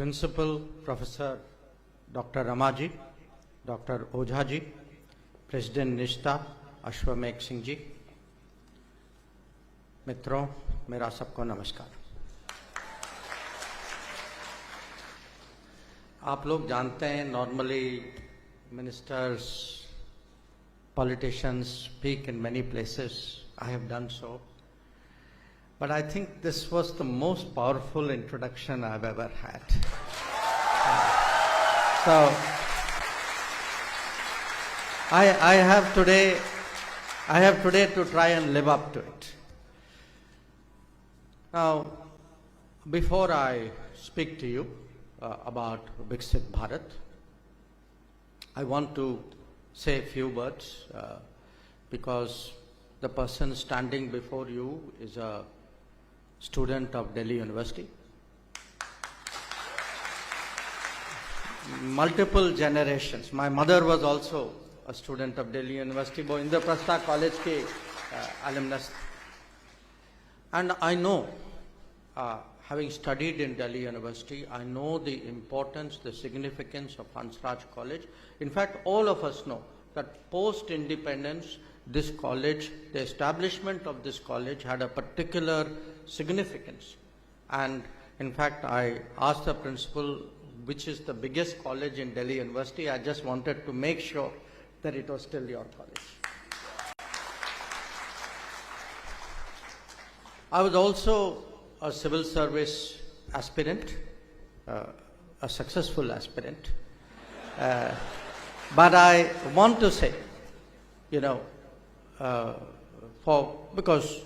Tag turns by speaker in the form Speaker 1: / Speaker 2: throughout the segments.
Speaker 1: Principal Professor Dr. Ramaji, Dr. Ojhaji, President निष्ठा अश्वमेघ सिंह जी, मित्रों मेरा सबको नमस्कार। आप लोग जानते हैं normally ministers, politicians speak in many places. I have done so. But I think this was the most powerful introduction I've ever had. So I have today to try and live up to it. Now, before I speak to you about Viksit Bharat, I want to say a few words because the person standing before you is a student of Delhi University. Multiple generations. My mother was also a student of Delhi University, wo Indraprastha College ke alumnus. And I know, having studied in Delhi University, I know the importance, the significance of Hansraj College. In fact, all of us know that post-independence, this college, the establishment of this college had a particular significance. And in fact, I asked the principal, which is the biggest college in Delhi University. I just wanted to make sure that it was still your college. I was also a civil service aspirant, a successful aspirant. But I want to say, because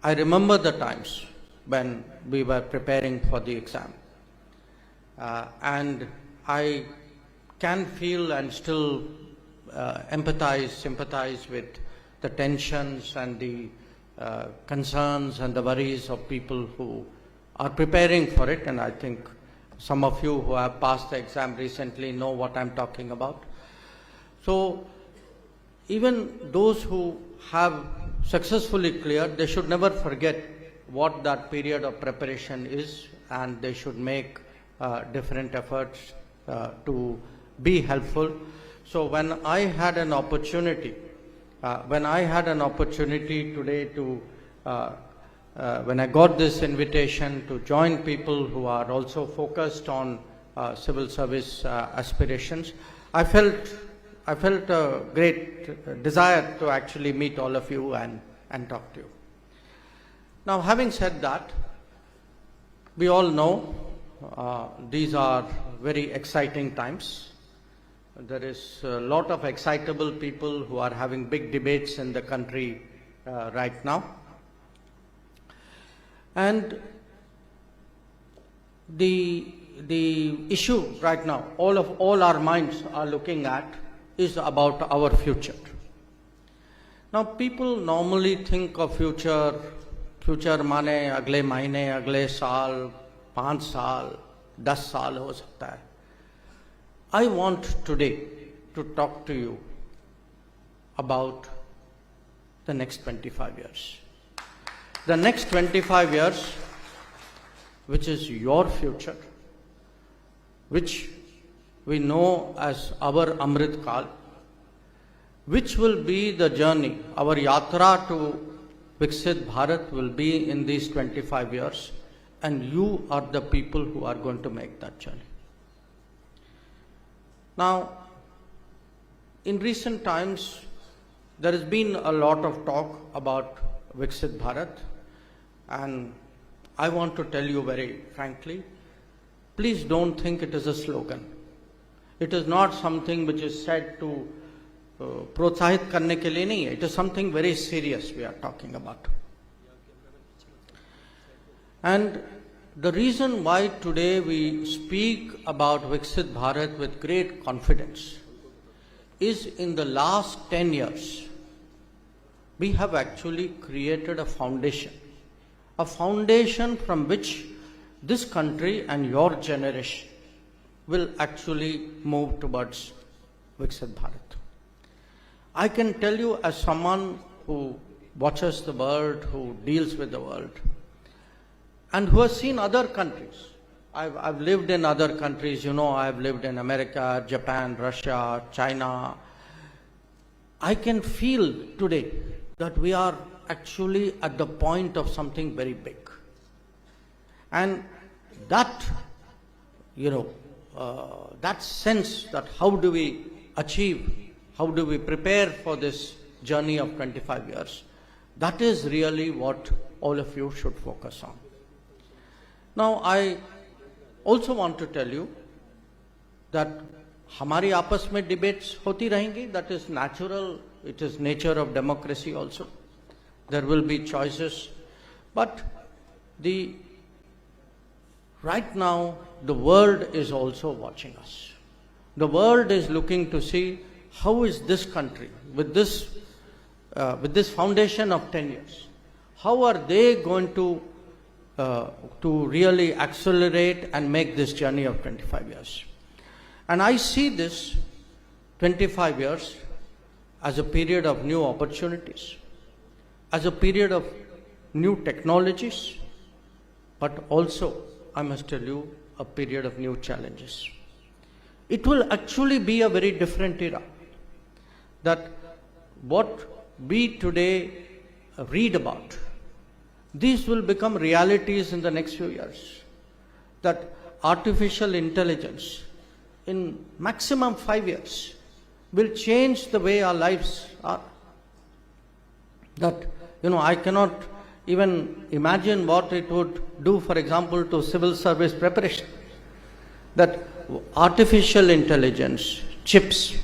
Speaker 1: I remember the times when we were preparing for the exam. And I can feel and still sympathize with the tensions and the concerns and the worries of people who are preparing for it, and I think some of you who have passed the exam recently know what I'm talking about. So even those who have successfully cleared, they should never forget what that period of preparation is, and they should make different efforts to be helpful. So when I had an opportunity today to, when I got this invitation to join people who are also focused on civil service aspirations, I felt a great desire to actually meet all of you and talk to you. Now, having said that, we all know these are very exciting times. There is a lot of excitable people who are having big debates in the country right now. And the issue right now, all our minds are looking at is about our future. Now, people normally think of future माने अगले महीने, अगले साल, 5 साल, 10 साल हो सकता है. I want today to talk to you about the next 25 years. The next 25 years, which is your future, which we know as our Amrit Kal, which will be the journey, our yatra to Viksit Bharat will be in these 25 years, and you are the people who are going to make that journey. Now, in recent times, there has been a lot of talk about Viksit Bharat, and I want to tell you very frankly, please don't think it is a slogan. It is not something which is said to प्रोत्साहित करने के लिए नहीं है. It is something very serious we are talking about. And the reason why today we speak about Viksit Bharat with great confidence is in the last 10 years, we have actually created a foundation from which this country and your generation will actually move towards Viksit Bharat. I can tell you, as someone who watches the world, who deals with the world, and who has seen other countries, I've lived in other countries, I've lived in America, Japan, Russia, China. I can feel today that we are actually at the point of something very big. And that, that sense that how do we achieve, how do we prepare for this journey of 25 years, that is really what all of you should focus on. Now, I also want to tell you that हमारी आपस में debates होती रहेंगी, that is natural, it is nature of democracy also. There will be choices, but right now the world is also watching us. The world is looking to see how is this country with this foundation of 10 years, how are they going to really accelerate and make this journey of 25 years. And I see this 25 years as a period of new opportunities, as a period of new technologies, but also, I must tell you, a period of new challenges. It will actually be a very different era. That what we today read about, these will become realities in the next few years. That artificial intelligence, in maximum 5 years, will change the way our lives are. That, I cannot even imagine what it would do, for example, to civil service preparation. That artificial intelligence, chips,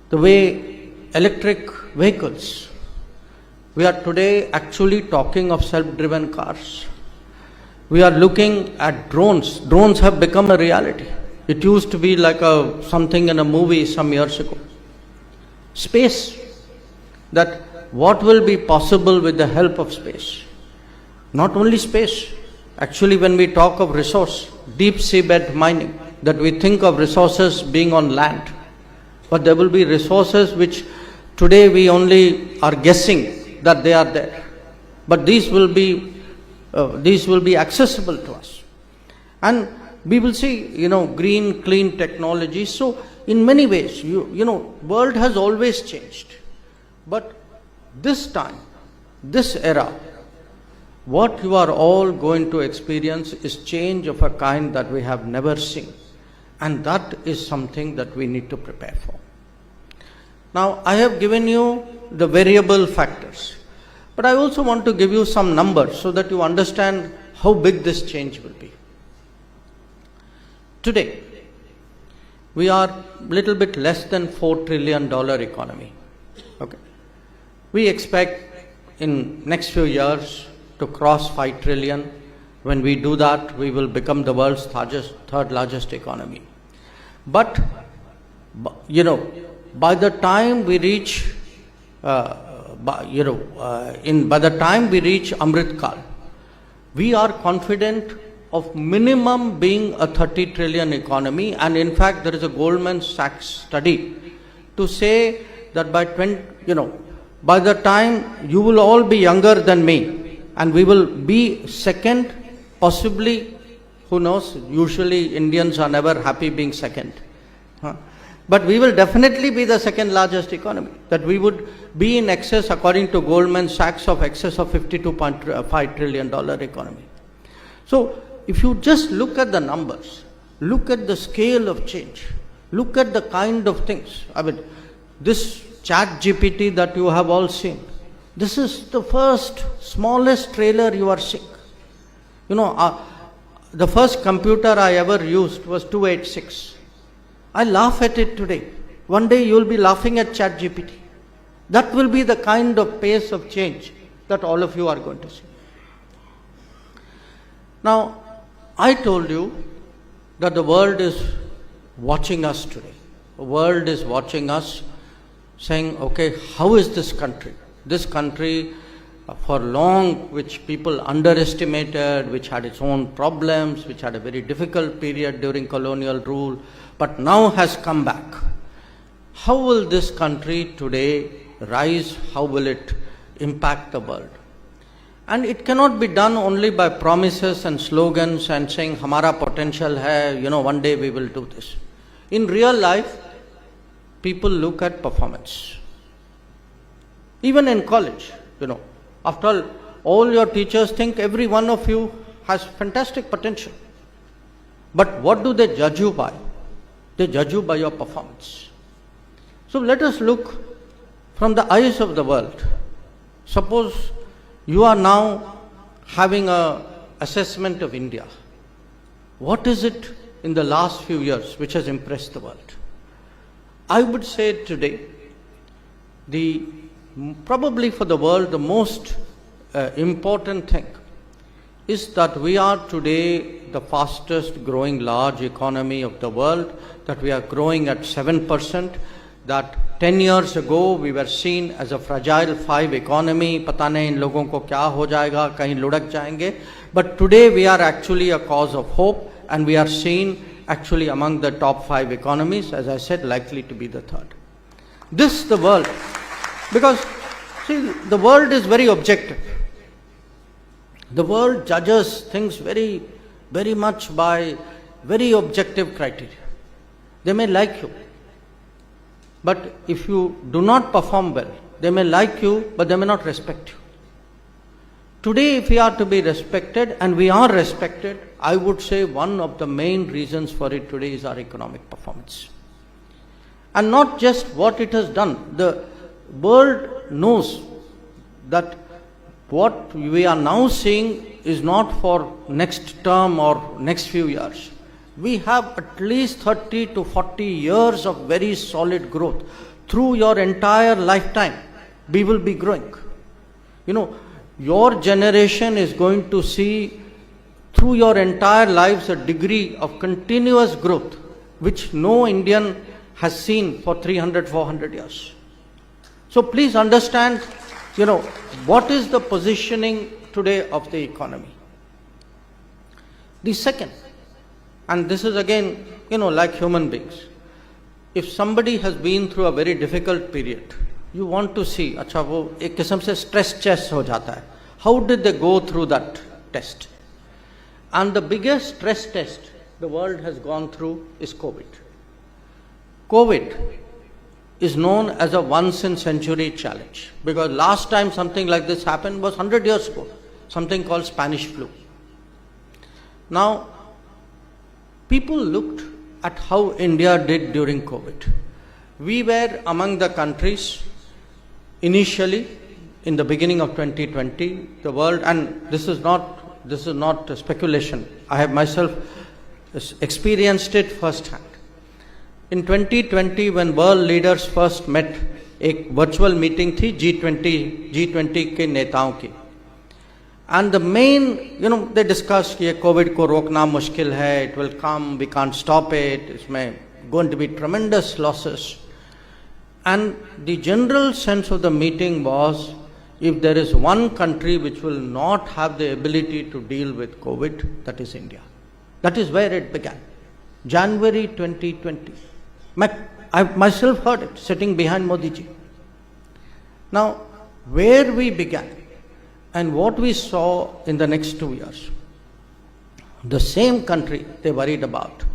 Speaker 1: the way electric vehicles, we are today actually talking of self-driven cars. We are looking at drones. Drones have become a reality. It used to be like something in a movie some years ago. Space, that what will be possible with the help of space. Not only space, actually when we talk of resource, deep seabed mining, that we think of resources being on land. But there will be resources which today we only are guessing that they are there. But these will be accessible to us. And we will see, green, clean technology. So in many ways, world has always changed. But this time, this era, what you are all going to experience is change of a kind that we have never seen. And that is something that we need to prepare for. Now, I have given you the variable factors, but I also want to give you some numbers so that you understand how big this change will be. Today, we are a little bit less than $4 trillion economy. Okay. We expect in next few years to cross 5 trillion. When we do that, we will become the world's third largest economy. But, by the time we reach, by the time we reach Amrit Kal, we are confident of minimum being a 30 trillion economy. And in fact, there is a Goldman Sachs study to say that by the time you will all be younger than me, and we will be second, possibly, who knows, usually Indians are never happy being second. But we will definitely be the second largest economy. That we would be in excess, according to Goldman Sachs, of excess of $52.5 trillion economy. So, if you just look at the numbers, look at the scale of change, look at the kind of things. I mean, this ChatGPT that you have all seen, this is the first smallest trailer you are seeing. The first computer I ever used was 286. I laugh at it today. One day you will be laughing at ChatGPT. That will be the kind of pace of change that all of you are going to see. Now, I told you that the world is watching us today. The world is watching us, saying, okay, how is this country? This country, for long, which people underestimated, which had its own problems, which had a very difficult period during colonial rule, but now has come back. How will this country today rise? How will it impact the world? And it cannot be done only by promises and slogans and saying, Hamara potential hai, one day we will do this. In real life, people look at performance. Even in college, after all your teachers think every one of you has fantastic potential. But what do they judge you by? They judge you by your performance. So let us look from the eyes of the world. Suppose you are now having an assessment of India. What is it in the last few years which has impressed the world? I would say today, probably for the world, the most important thing is that we are today the fastest growing large economy of the world, that we are growing at 7%, that 10 years ago we were seen as a fragile 5 economy, pata nahi in logon ko kya ho jayega, kahin ludak jayenge. But today we are actually a cause of hope, and we are seen actually among the top 5 economies, as I said, likely to be the third. This the world, because see, the world is very objective. The world judges things very, very much by very objective criteria. They may like you, but if you do not perform well, they may like you, but they may not respect you. Today, if we are to be respected, and we are respected, I would say one of the main reasons for it today is our economic performance. And not just what it has done. The world knows that what we are now seeing is not for next term or next few years. We have at least 30 to 40 years of very solid growth. Through your entire lifetime, we will be growing. Your generation is going to see through your entire lives a degree of continuous growth which no Indian has seen for 300, 400 years. So please understand, what is the positioning today of the economy. The second, and this is again, like human beings. If somebody has been through a very difficult period, you want to see, अच्छा वो एक किस्म से stress test हो जाता है. How did they go through that test? And the biggest stress test the world has gone through is COVID. COVID is known as a once-in-century challenge, because last time something like this happened was 100 years ago, something called Spanish flu. Now, people looked at how India did during COVID. We were among the countries initially in the beginning of 2020, the world, and this is not speculation. I have myself experienced it firsthand. In 2020, when world leaders first met, एक virtual meeting थी G20 के नेताओं की. And the main, they discussed कि ये COVID को रोकना मुश्किल है, it will come, we can't stop it, इसमें going to be tremendous losses. And the general sense of the meeting was, if there is one country which will not have the ability to deal with COVID, that is India. That is where it began. January 2020. I myself heard it, sitting behind Modi ji. Now, where we began and what we saw in the next 2 years, the same country they worried about,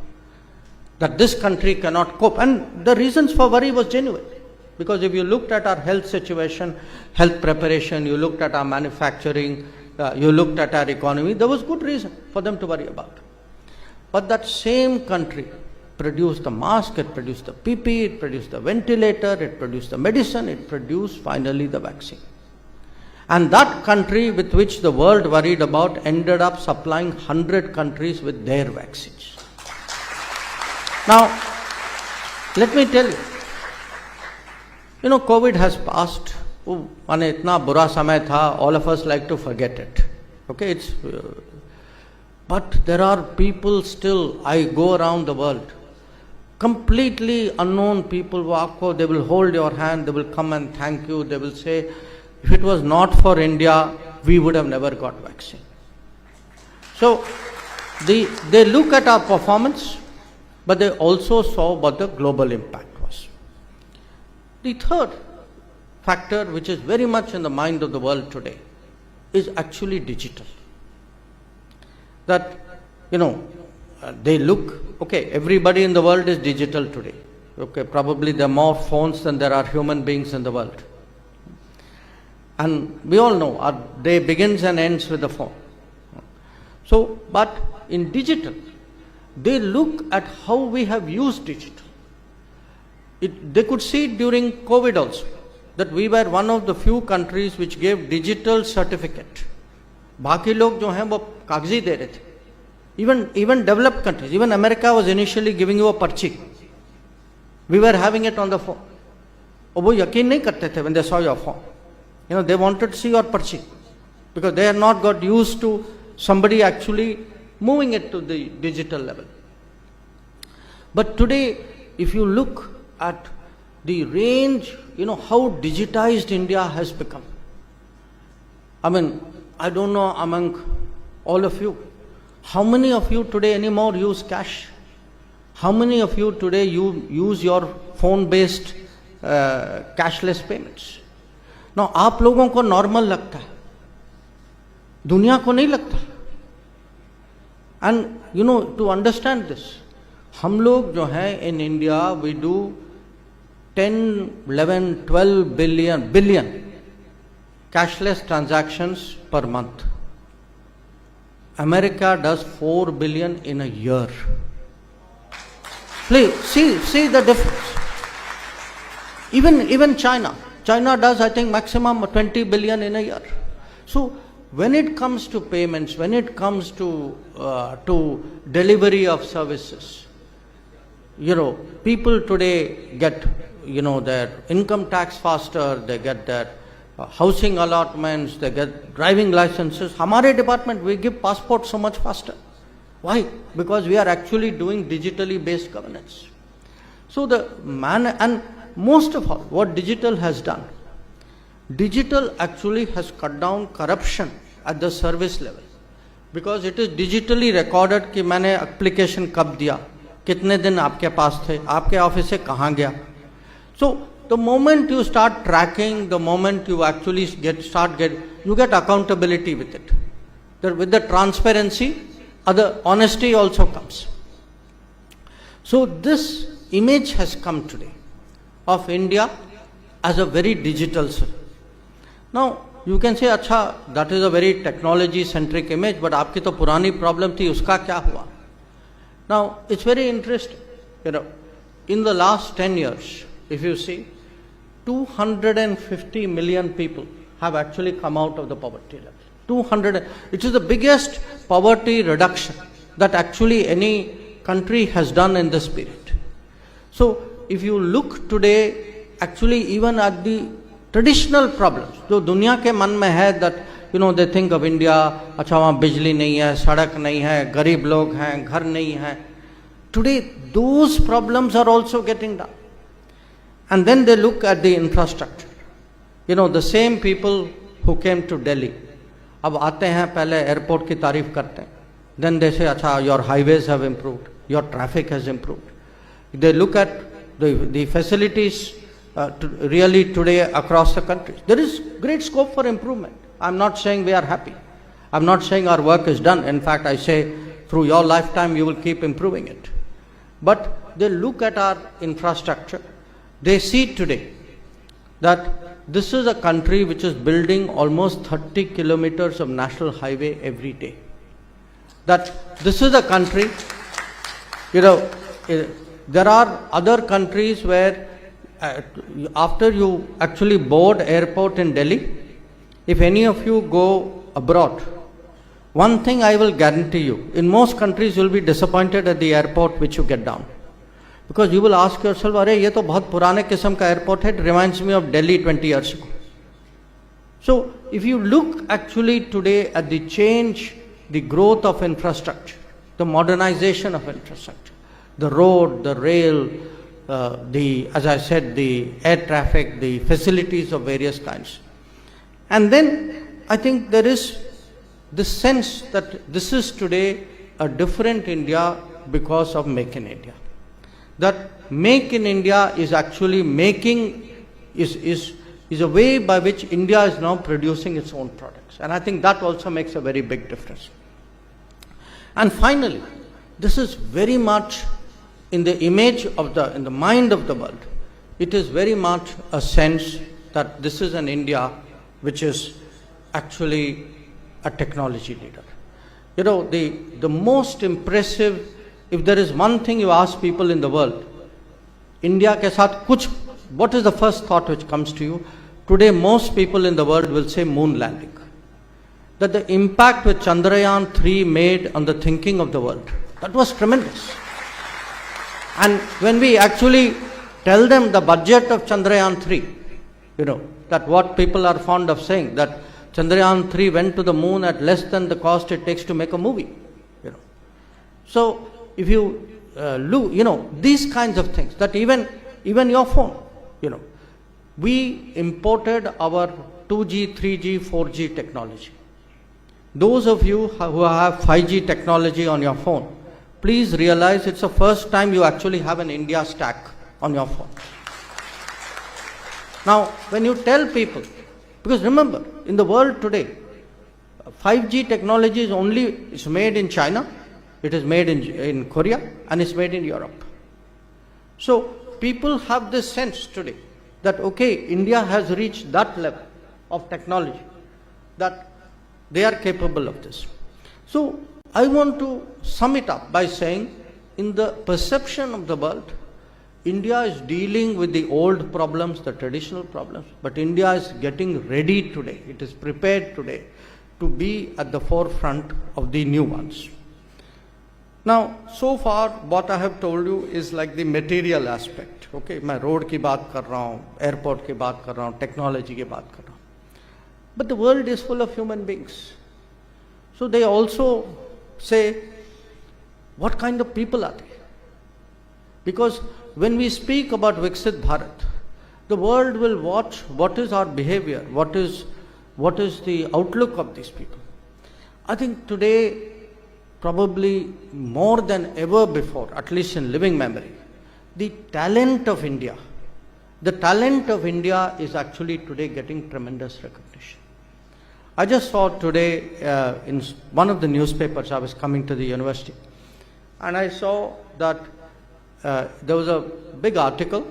Speaker 1: that this country cannot cope. And the reasons for worry was genuine. Because if you looked at our health situation, health preparation, you looked at our manufacturing, you looked at our economy, there was good reason for them to worry about. But that same country produced the mask, it produced the PPE, it produced the ventilator, it produced the medicine, it produced finally the vaccine. And that country with which the world worried about ended up supplying 100 countries with their vaccines. Now, let me tell you, COVID has passed. माने इतना बुरा समय था, all of us like to forget it. Okay, but there are people still, I go around the world, completely unknown people, they will hold your hand, they will come and thank you, they will say, if it was not for India, we would have never got vaccine. So, they look at our performance, but they also saw what the global impact was. The third factor, which is very much in the mind of the world today, is actually digital. That, they look, okay, everybody in the world is digital today. Okay, probably there are more phones than there are human beings in the world. And we all know our day begins and ends with the phone. So, but in digital, they look at how we have used digital. They could see it during COVID also, that we were one of the few countries which gave digital certificate. बाकी लोग जो हैं वो कागजी दे रहे थे. Even developed countries, even America was initially giving you a पर्ची. We were having it on the phone. और वो यकीन नहीं करते थे when they saw your phone. They wanted to see your पर्ची because they had not got used to somebody actually moving it to the digital level. But today, if you look at the range, how digitized India has become. I mean, I don't know among all of you, how many of you today anymore use cash? How many of you today you use your phone-based cashless payments? Now, आप लोगों को normal लगता है, दुनिया को नहीं लगता. And to understand this, हम लोग जो हैं in India, we do 10, 11, 12 billion cashless transactions per month. America does 4 billion in a year. Please see the difference. Even China does, I think, maximum 20 billion in a year. So when it comes to payments, when it comes to delivery of services, people today get their income tax faster, they get their housing allotments, they get driving licenses. हमारे department, we give passport so much faster. Why? Because we are actually doing digitally based governance. So and most of all, what digital has done, digital actually has cut down corruption at the service level, because it is digitally recorded कि मैंने application कब दिया, कितने दिन आपके पास थे, आपके office से कहाँ गया. So the moment you start tracking, the moment you actually you get accountability with it. With the transparency, other honesty also comes. So this image has come today of India as a very digital city. Now you can say, अच्छा, that is a very technology centric image, but आपकी तो पुरानी problem थी, उसका क्या हुआ? Now it's very interesting. In the last 10 years, if you see, 250 million people have actually come out of the poverty level. 200, it is the biggest poverty reduction that actually any country has done in this period. So if you look today, actually even at the traditional problems, जो दुनिया के मन में है, that they think of India, अच्छा वहाँ बिजली नहीं है, सड़क नहीं है, गरीब लोग हैं, घर नहीं है. Today those problems are also getting done. And then they look at the infrastructure. The same people who came to Delhi, अब आते हैं पहले airport की तारीफ करते हैं. Then they say, अच्छा, your highways have improved, your traffic has improved. They look at the facilities really today across the country. There is great scope for improvement. I'm not saying we are happy. I'm not saying our work is done. In fact, I say through your lifetime you will keep improving it. But they look at our infrastructure. They see today that this is a country which is building almost 30 kilometers of national highway every day. That this is a country, there are other countries where after you actually board airport in Delhi, if any of you go abroad, one thing I will guarantee you, in most countries you will be disappointed at the airport which you get down. Because you will ask yourself, अरे ये तो बहुत पुराने किस्म का airport है, it reminds me of Delhi 20 years ago. So if you look actually today at the change, the growth of infrastructure, the modernization of infrastructure, the road, the rail, as I said, the air traffic, the facilities of various kinds. And then I think there is this sense that this is today a different India because of Make in India. That Make in India is actually is is a way by which India is now producing its own products. And I think that also makes a very big difference. And finally, this is very much in the image of in the mind of the world. It is very much a sense that this is an India which is actually a technology leader. You know, the most impressive, if there is one thing you ask people in the world, India ke saath kuch, what is the first thought which comes to you? Today most people in the world will say moon landing. That the impact which Chandrayaan 3 made on the thinking of the world, that was tremendous. And when we actually tell them the budget of Chandrayaan 3, you know, that what people are fond of saying, that Chandrayaan 3 went to the moon at less than the cost it takes to make a movie, you know. So if you look, you know, these kinds of things, that even your phone, you know, we imported our 2G, 3G, 4G technology. Those of you who have 5G technology on your phone, please realize it's the first time you actually have an India stack on your phone. Now, when you tell people, because remember, in the world today, 5G technology is made in China, it is made in Korea, and it's made in Europe. So, people have this sense today that, okay, India has reached that level of technology, that they are capable of this. So, I want to sum it up by saying, in the perception of the world, India is dealing with the old problems, the traditional problems, but India is getting ready today. It is prepared today to be at the forefront of the new ones. Now, so far, what I have told you is like the material aspect. Okay, मैं road की बात कर रहा हूँ, airport की बात कर रहा हूँ, technology की बात कर रहा हूँ. But the world is full of human beings. So they also say, what kind of people are they? Because when we speak about Viksit Bharat, the world will watch what is our behavior, what is the outlook of these people. I think today, probably more than ever before, at least in living memory, the talent of India is actually today getting tremendous recognition. I just saw today in one of the newspapers, I was coming to the university, and I saw that there was a big article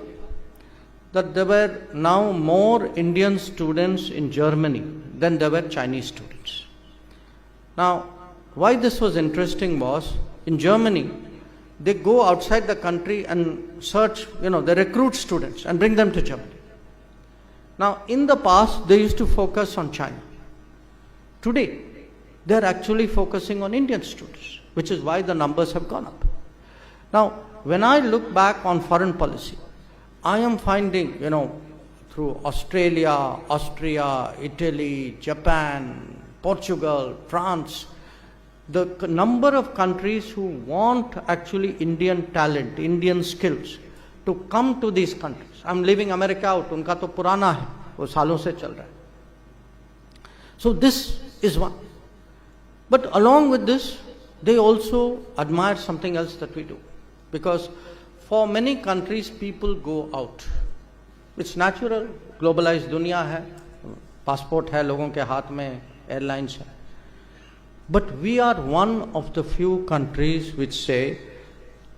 Speaker 1: that there were now more Indian students in Germany than there were Chinese students. Now, why this was interesting was, in Germany, they go outside the country and search, you know, they recruit students and bring them to Germany. Now, in the past, they used to focus on China. Today, they are actually focusing on Indian students, which is why the numbers have gone up. Now, when I look back on foreign policy, I am finding, you know, through Australia, Austria, Italy, Japan, Portugal, France, the number of countries who want actually Indian talent, Indian skills to come to these countries. I'm leaving America out, उनका तो पुराना है, वो सालों से चल रहा है. So this is one. But along with this, they also admire something else that we do. Because for many countries, people go out. It's natural, globalized दुनिया है, passport है लोगों के हाथ में, airlines है. But we are one of the few countries which say,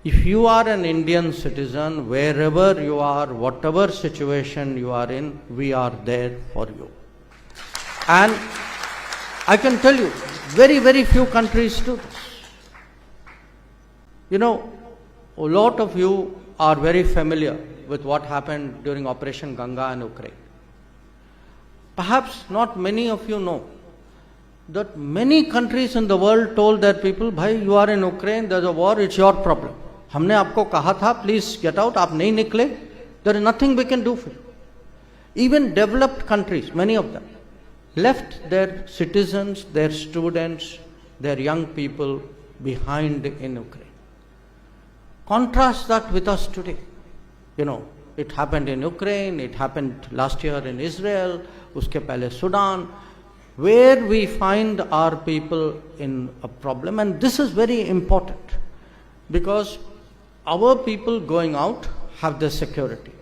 Speaker 1: if you are an Indian citizen, wherever you are, whatever situation you are in, we are there for you. And I can tell you, very, very few countries do this. You know, a lot of you are very familiar with what happened during Operation Ganga in Ukraine. Perhaps not many of you know that many countries in the world told their people, bhai, you are in Ukraine, there's a war, it's your problem. हमने आपको कहा था, please get out, आप नहीं निकले, there is nothing we can do for you. Even developed countries, many of them, left their citizens, their students, their young people behind in Ukraine. Contrast that with us today. You know, it happened in Ukraine, it happened last year in Israel, uske pehle Sudan, where we find our people in a problem. And this is very important because our people going out have the security.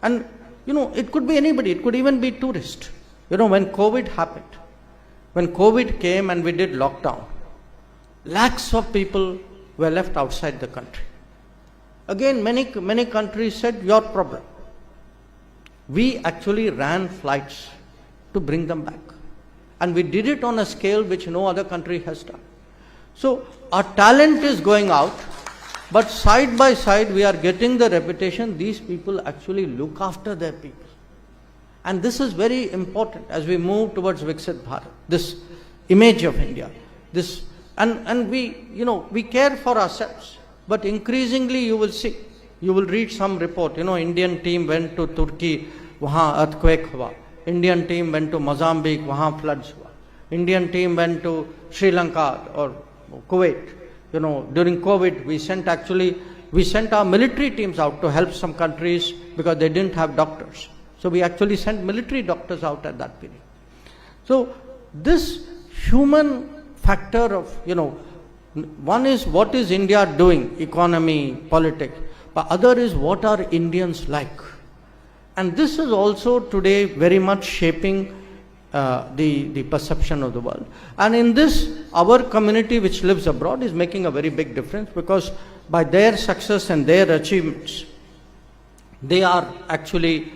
Speaker 1: And it could be anybody, it could even be tourist. When COVID happened, when COVID came and we did lockdown, lakhs of people were left outside the country. Again, many countries said, your problem. We actually ran flights to bring them back. And we did it on a scale which no other country has done. So our talent is going out, but side by side we are getting the reputation, these people actually look after their people. And this is very important as we move towards Viksit Bharat, this image of India. And we care for ourselves, but increasingly you will read some report, Indian team went to Turkey, wahan earthquake hua. Indian team went to Mozambique, wahan floods hua. Indian team went to Sri Lanka or Kuwait. During COVID, we sent our military teams out to help some countries because they didn't have doctors. So we actually sent military doctors out at that period. So this human factor of, one is what is India doing, economy, politics, but other is what are Indians like. And this is also today very much shaping the perception of the world. And in this, our community which lives abroad is making a very big difference, because by their success and their achievements, they are actually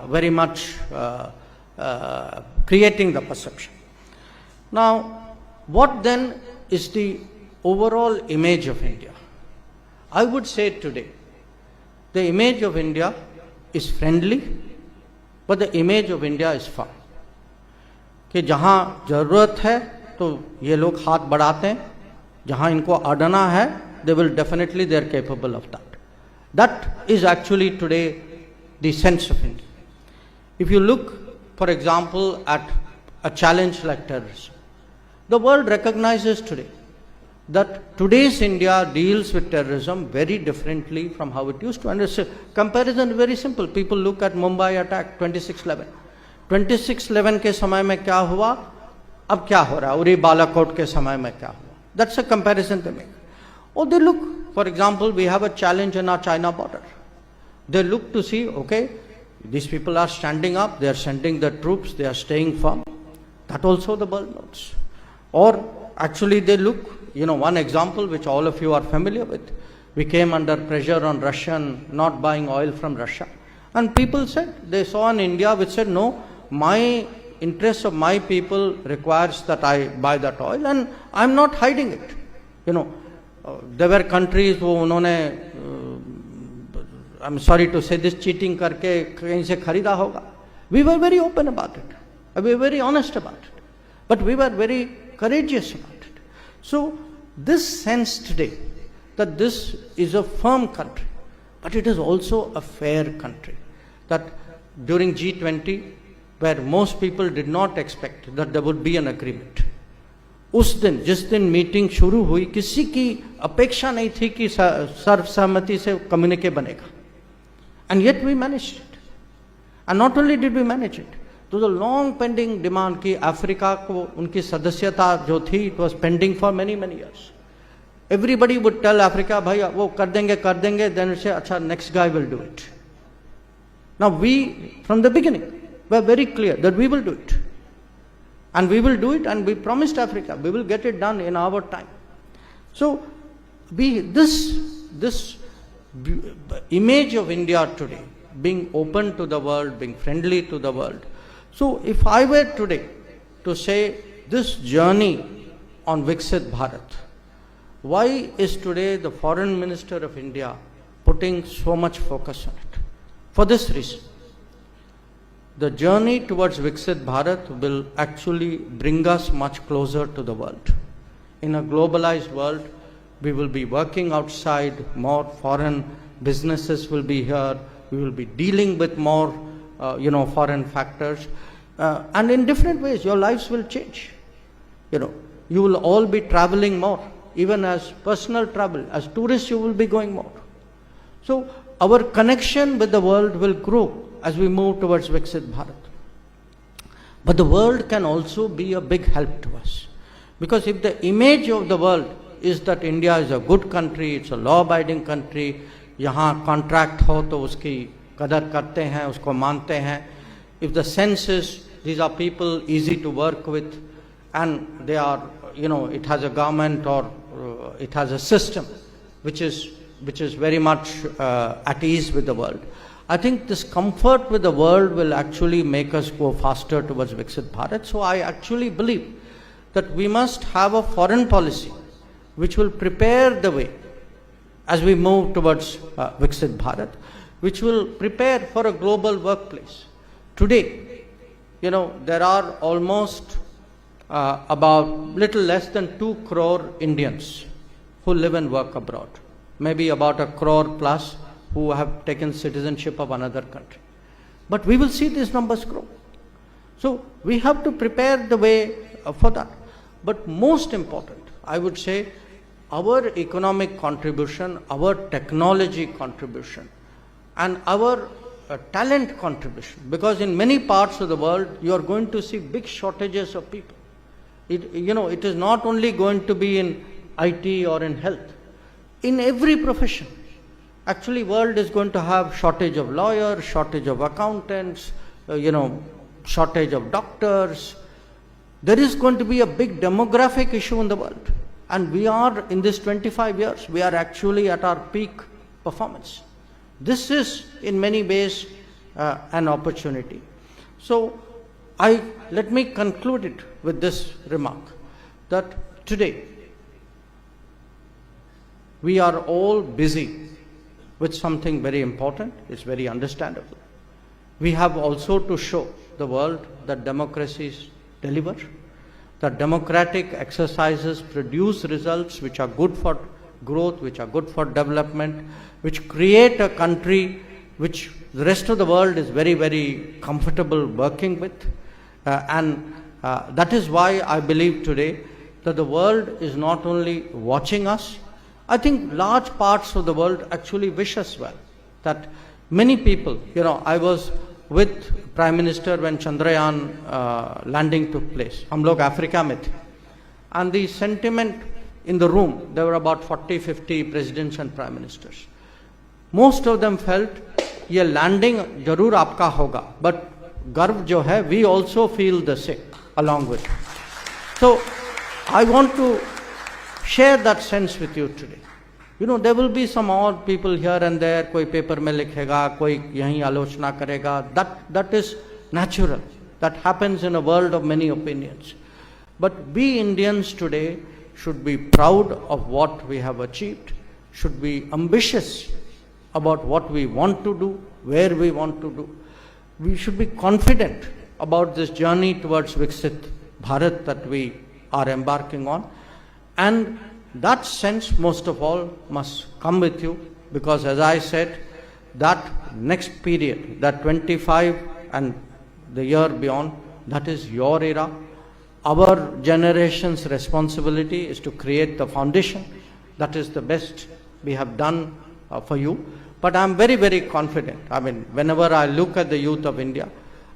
Speaker 1: very much creating the perception. Now, what then is the overall image of India? I would say today, the image of India is friendly, but the image of India is firm. कि जहाँ ज़रूरत है तो ये लोग हाथ बढ़ाते हैं, जहाँ इनको अड़ना है, they will definitely, they are capable of that. That is actually today the sense of India. If you look, for example, at a challenge like terrorism, the world recognizes today that today's India deals with terrorism very differently from how it used to. And the comparison is very simple. People look at Mumbai attack 26/11. 26/11 के समय में क्या हुआ, अब क्या हो रहा है, उरी बालाकोट के समय में क्या हुआ. That's a comparison they make. Or they look, for example, we have a challenge in our China border. They look to see, okay, these people are standing up, they are sending the troops, they are staying firm. That also the world knows. Or actually they look, one example which all of you are familiar with. We came under pressure on Russia not buying oil from Russia. And people said, they saw an India which said, no, my interest of my people requires that I buy that oil, and I'm not hiding it. There were countries wo unhone, I'm sorry to say this, cheating karke kahin se kharida hoga. We were very open about it. We were very honest about it. But we were very courageous about it. So this sense today that this is a firm country, but it is also a fair country. That during G20, where most people did not expect that there would be an agreement, उस दिन जिस दिन meeting शुरू हुई, किसी की अपेक्षा नहीं थी कि सर्वसहमति से कम्युनिके बनेगा. And yet we managed it. And not only did we manage it, तो the long pending demand कि अफ्रीका को उनकी सदस्यता जो थी, it was pending for many years. Everybody would tell Africa, भाई वो कर देंगे, then we say, अच्छा, next guy will do it. Now we, from the beginning, were very clear that we will do it. And we will do it, and we promised Africa, we will get it done in our time. So this image of India today, being open to the world, being friendly to the world. So if I were today to say this journey on Viksit Bharat, why is today the Foreign Minister of India putting so much focus on it? For this reason. The journey towards Viksit Bharat will actually bring us much closer to the world. In a globalized world, we will be working outside, more foreign businesses will be here, we will be dealing with more foreign factors, and in different ways your lives will change. You will all be traveling more, even as personal travel, as tourists you will be going more. So our connection with the world will grow as we move towards Viksit Bharat. But the world can also be a big help to us. Because if the image of the world is that India is a good country, it's a law-abiding country, यहाँ contract हो तो उसकी कदर करते हैं, उसको मानते हैं. If the sense is these are people easy to work with and they are, it has a government or it has a system which is very much at ease with the world. I think this comfort with the world will actually make us go faster towards Viksit Bharat. So I actually believe that we must have a foreign policy which will prepare the way as we move towards Viksit Bharat, which will prepare for a global workplace. Today, there are almost about little less than 2 crore Indians who live and work abroad. Maybe about 1 crore plus who have taken citizenship of another country. But we will see these numbers grow. So we have to prepare the way for that. But most important, I would say, our economic contribution, our technology contribution, and our talent contribution, because in many parts of the world you are going to see big shortages of people. It is not only going to be in IT or in health. In every profession, actually world is going to have shortage of lawyers, shortage of accountants, shortage of doctors. There is going to be a big demographic issue in the world. And we are, in this 25 years, we are actually at our peak performance. This is, in many ways, an opportunity. So, let me conclude it with this remark, that today, we are all busy with something very important. It's very understandable. We have also to show the world that democracies deliver, that democratic exercises produce results which are good for growth, which are good for development, which create a country which the rest of the world is very, very comfortable working with. That is why I believe today that the world is not only watching us. I think large parts of the world actually wish us well. That many people, I was with Prime Minister when Chandrayaan landing took place. हम लोग Africa में थे. And the sentiment in the room, there were about 40-50 presidents and prime ministers. Most of them felt, ये landing जरूर आपका होगा, but गर्व जो है, we also feel the same along with it. So, I want to share that sense with you today. There will be some odd people here and there, कोई paper में लिखेगा, कोई यहीं आलोचना करेगा. That is natural. That happens in a world of many opinions. But we Indians today should be proud of what we have achieved, should be ambitious about what we want to do, where we want to do. We should be confident about this journey towards Viksit Bharat that we are embarking on. And that sense, most of all, must come with you, because as I said, that next period, that 25 and the year beyond, that is your era. Our generation's responsibility is to create the foundation. That is the best we have done for you. But I'm very, very confident. I mean, whenever I look at the youth of India,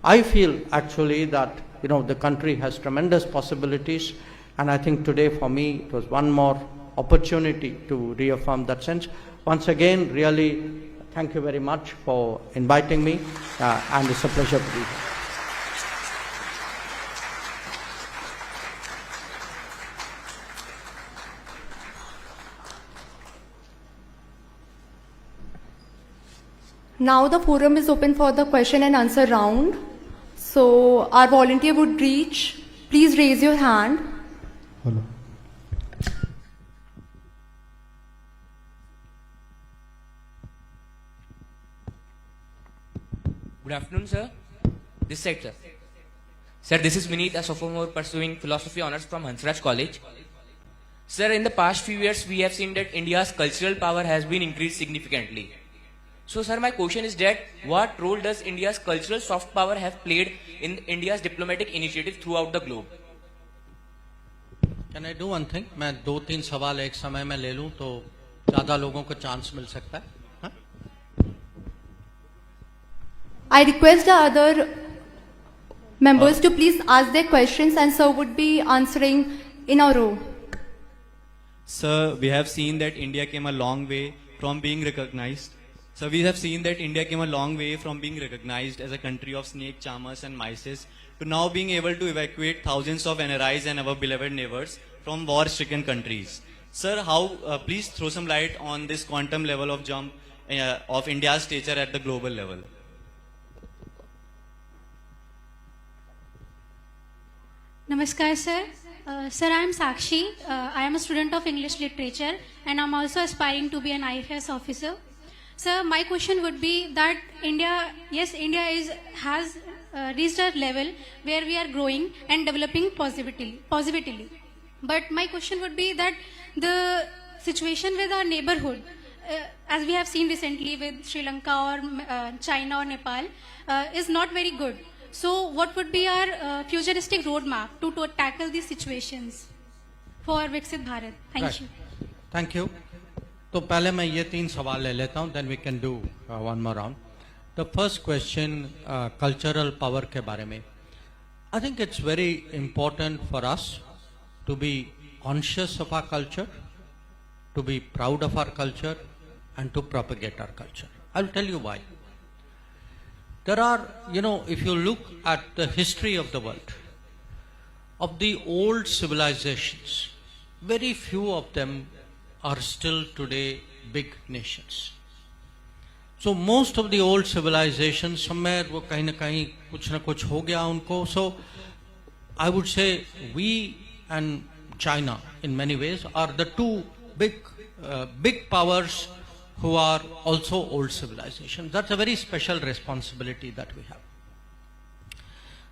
Speaker 1: I feel actually that, the country has tremendous possibilities. And I think today for me, it was one more opportunity to reaffirm that sense. Once again, really, thank you very much for inviting me, and it's a pleasure to be here.
Speaker 2: Now the forum is open for the question and answer round. So our volunteer would reach. Please raise your hand.
Speaker 3: Hello.
Speaker 4: Good afternoon, sir. This side, sir. Sir, this is Vineet, a sophomore pursuing philosophy honors from Hansraj College. Sir, in the past few years, we have seen that India's cultural power has been increased significantly. So, sir, my question is that what role does India's cultural soft power have played in India's diplomatic initiatives throughout the globe?
Speaker 1: Can I do one thing? मैं 2-3 सवाल एक समय में ले लूं तो ज़्यादा लोगों को चांस मिल सकता है. हाँ?
Speaker 2: I request the other members to please ask their questions, and sir would be answering in a row.
Speaker 3: Sir, we have seen that India came a long way from being recognized So we have seen that India came a long way from being recognized as a country of snake charmers and mices to now being able to evacuate thousands of NRIs and our beloved neighbors from war-stricken countries. Sir, please throw some light on this quantum level of jump of India's stature at the global level.
Speaker 5: Namaskar, sir. Sir, I am Sakshi. I am a student of English literature and I am also aspiring to be an IFS officer. Sir, my question would be that India has reached a level where we are growing and developing positively. But my question would be that the situation with our neighborhood, as we have seen recently with Sri Lanka or China or Nepal, is not very good. So what would be our futuristic roadmap to tackle these situations for Viksit Bharat? Thank
Speaker 1: Right.
Speaker 5: you.
Speaker 1: Thank you. तो पहले मैं ये 3 सवाल ले लेता हूँ, then we can do one more round. The first question, cultural power के बारे में. I think it's very important for us to be conscious of our culture, to be proud of our culture, and to propagate our culture. I'll tell you why. There are, if you look at the history of the world, of the old civilizations, very few of them are still today big nations. So most of the old civilizations, somewhere वो कहीं ना कहीं कुछ ना कुछ हो गया उनको. So I would say we and China in many ways are the two big powers who are also old civilizations. That's a very special responsibility that we have.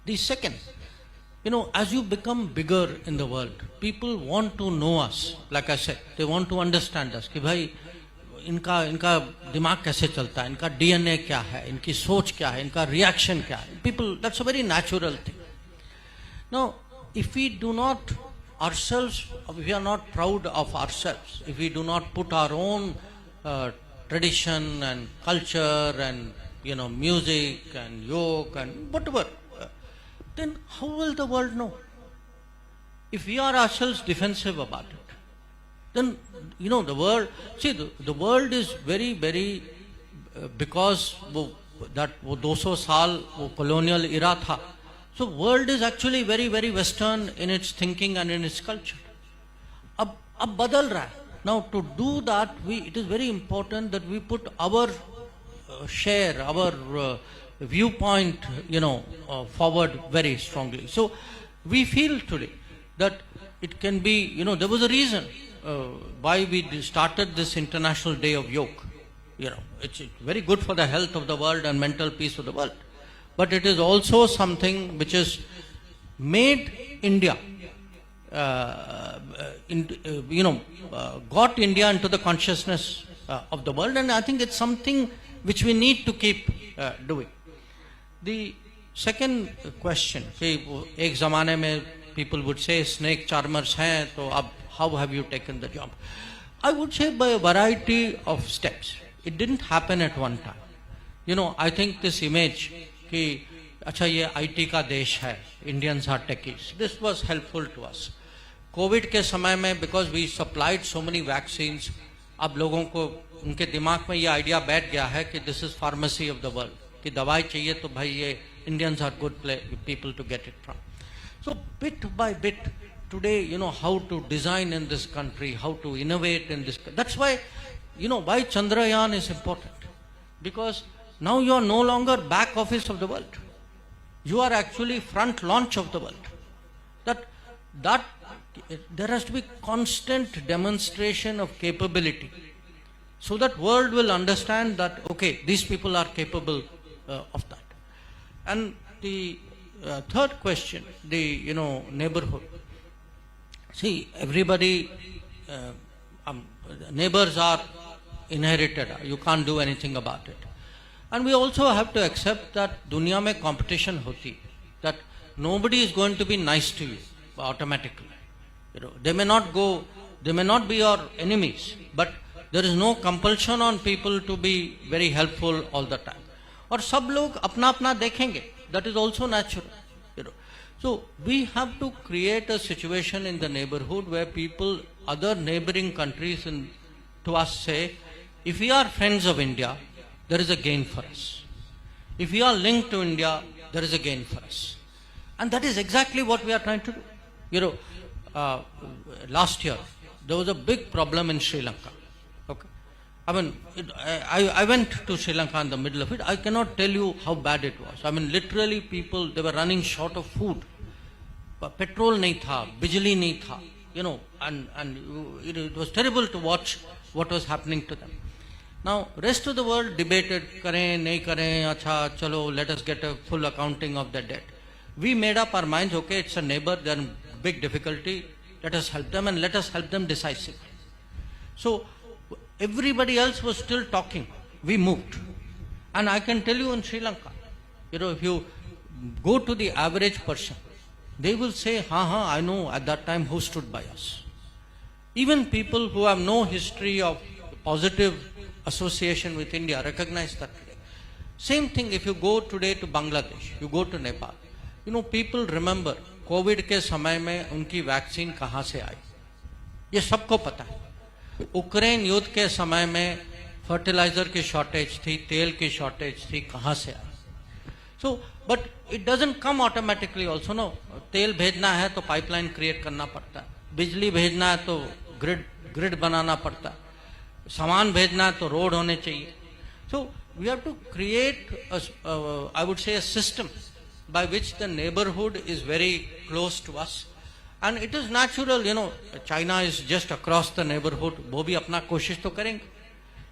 Speaker 1: The second, as you become bigger in the world, people want to know us. Like I said, they want to understand us. कि भाई इनका दिमाग कैसे चलता है, इनका DNA क्या है, इनकी सोच क्या है, इनका reaction क्या है. People, that's a very natural thing. Now, if we do not ourselves, if we are not proud of ourselves, if we do not put our own tradition and culture and music and yoga and whatever, then how will the world know? If we are ourselves defensive about it, then the world, see, the world is very, very because वो 200 साल वो colonial era था. So world is actually very, very Western in its thinking and in its culture. अब बदल रहा है. Now to do that, it is very important that we put our share, our viewpoint, forward very strongly. So we feel today that it can be, there was a reason why we started this International Day of Yoga. It's very good for the health of the world and mental peace of the world. But it is also something which has made India, got India into the consciousness of the world, and I think it's something which we need to keep doing. The second question, एक ज़माने में people would say snake charmers हैं, तो अब how have you taken the job? I would say by a variety of steps. It didn't happen at one time. I think this image कि अच्छा ये IT का देश है, Indians are techies, this was helpful to us. COVID के समय में because we supplied so many vaccines, अब लोगों को उनके दिमाग में ये आइडिया बैठ गया है कि this is pharmacy of the world, कि दवाई चाहिए तो भाई ये Indians are good people to get it from. So bit by bit, today, how to design in this country, how to innovate in this. That's why, why Chandrayaan is important. Because now you are no longer back office of the world. You are actually front launch of the world. That there has to be constant demonstration of capability, so that world will understand that okay, these people are capable of that. And the third question, the neighborhood. See, everybody, neighbors are inherited. You can't do anything about it. And we also have to accept that dunya mein competition hoti, that nobody is going to be nice to you automatically. They may not be your enemies, but there is no compulsion on people to be very helpful all the time. और सब लोग अपना अपना देखेंगे. That is also natural. So we have to create a situation in the neighborhood where people, other neighboring countries to us say, if we are friends of India, there is a gain for us. If we are linked to India, there is a gain for us. And that is exactly what we are trying to do. You know, last year, there was a big problem in Sri Lanka. Okay. I mean, I went to Sri Lanka in the middle of it. I cannot tell you how bad it was. I mean, literally people, they were running short of food. Petrol nahi tha, bijli nahi tha, you know, and it was terrible to watch what was happening to them. Now, rest of the world debated, kare, nahi kare, acha, chalo, let us get a full accounting of the debt. We made up our minds, okay, it's a neighbor, they're in big difficulty, let us help them and let us help them decisively. So, everybody else was still talking. We moved. And I can tell you in Sri Lanka, you know, if you go to the average person, they will say, I know at that time who stood by us. Even people who have no history of positive association with India recognize that today. Same thing if you go today to Bangladesh, you go to Nepal. You know, people remember COVID के समय में उनकी vaccine कहाँ से आई, ये सबको पता है. यूक्रेन युद्ध के समय में फर्टिलाइजर की शॉर्टेज थी, तेल की शॉर्टेज थी, कहाँ से आई. So, but it doesn't come automatically also, no. तेल भेजना है तो पाइपलाइन क्रिएट करना पड़ता है, बिजली भेजना है तो ग्रिड बनाना पड़ता है, सामान भेजना है तो रोड होने चाहिए. So, we have to create I would say a system by which the neighborhood is very close to us. And it is natural, you know, China is just across the neighborhood, वो भी अपना कोशिश तो करेंगे.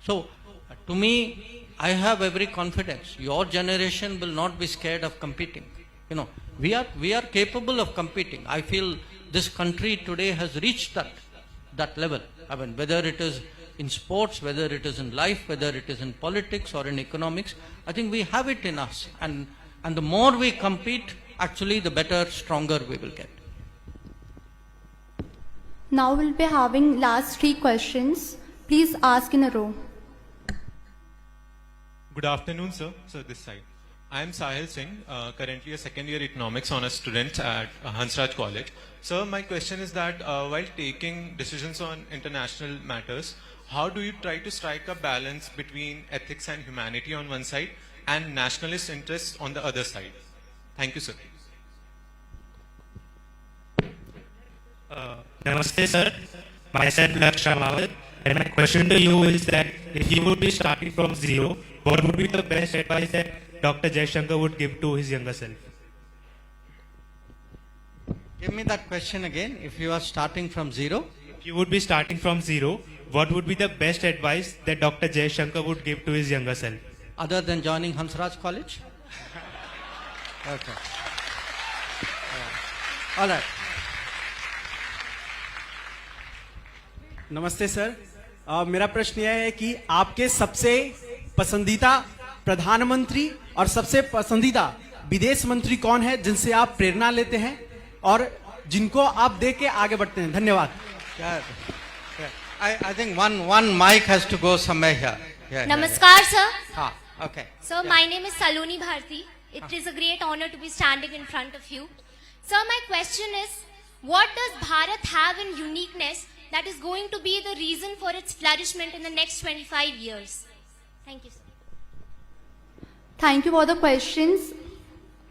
Speaker 1: So, to me, I have every confidence. Your generation will not be scared of competing. You know, we are capable of competing. I feel this country today has reached that level. I mean, whether it is in sports, whether it is in life, whether it is in politics or in economics, I think we have it in us. And the more we compete, actually the better, stronger we will get.
Speaker 2: Now we'll be having last 3 questions. Please ask in a row.
Speaker 6: Good afternoon, sir. So this side. I am Sahil Singh, currently a second year economics honors student at Hansraj College. Sir, my question is that while taking decisions on international matters, how do you try to strike a balance between ethics and humanity on one side and nationalist interests on the other side? Thank you, sir.
Speaker 7: Namaste, sir. Myself, Lakshya Mawat. And my question to you is that if you would be starting from zero, what would be the best advice that Dr. Jaishankar would give to his younger self?
Speaker 1: Give me that question again. If you are starting from zero?
Speaker 7: If you would be starting from zero, what would be the best advice that Dr. Jaishankar would give to his younger self?
Speaker 1: Other than joining Hansraj College? Okay. All right.
Speaker 8: नमस्ते sir. मेरा प्रश्न यह है कि आपके सबसे पसंदीदा प्रधानमंत्री और सबसे पसंदीदा विदेश मंत्री कौन है जिनसे आप प्रेरणा लेते हैं और जिनको आप देख के आगे बढ़ते हैं? धन्यवाद.
Speaker 1: I think one mic has to go somewhere here.
Speaker 9: Namaskar, sir.
Speaker 1: Okay.
Speaker 9: Sir, my name is Saloni Bharti. It is a great honor to be standing in front of you. Sir, my question is, what does Bharat have in uniqueness that is going to be the reason for its flourishment in the next 25 years? Thank you, sir.
Speaker 2: Thank you for the questions.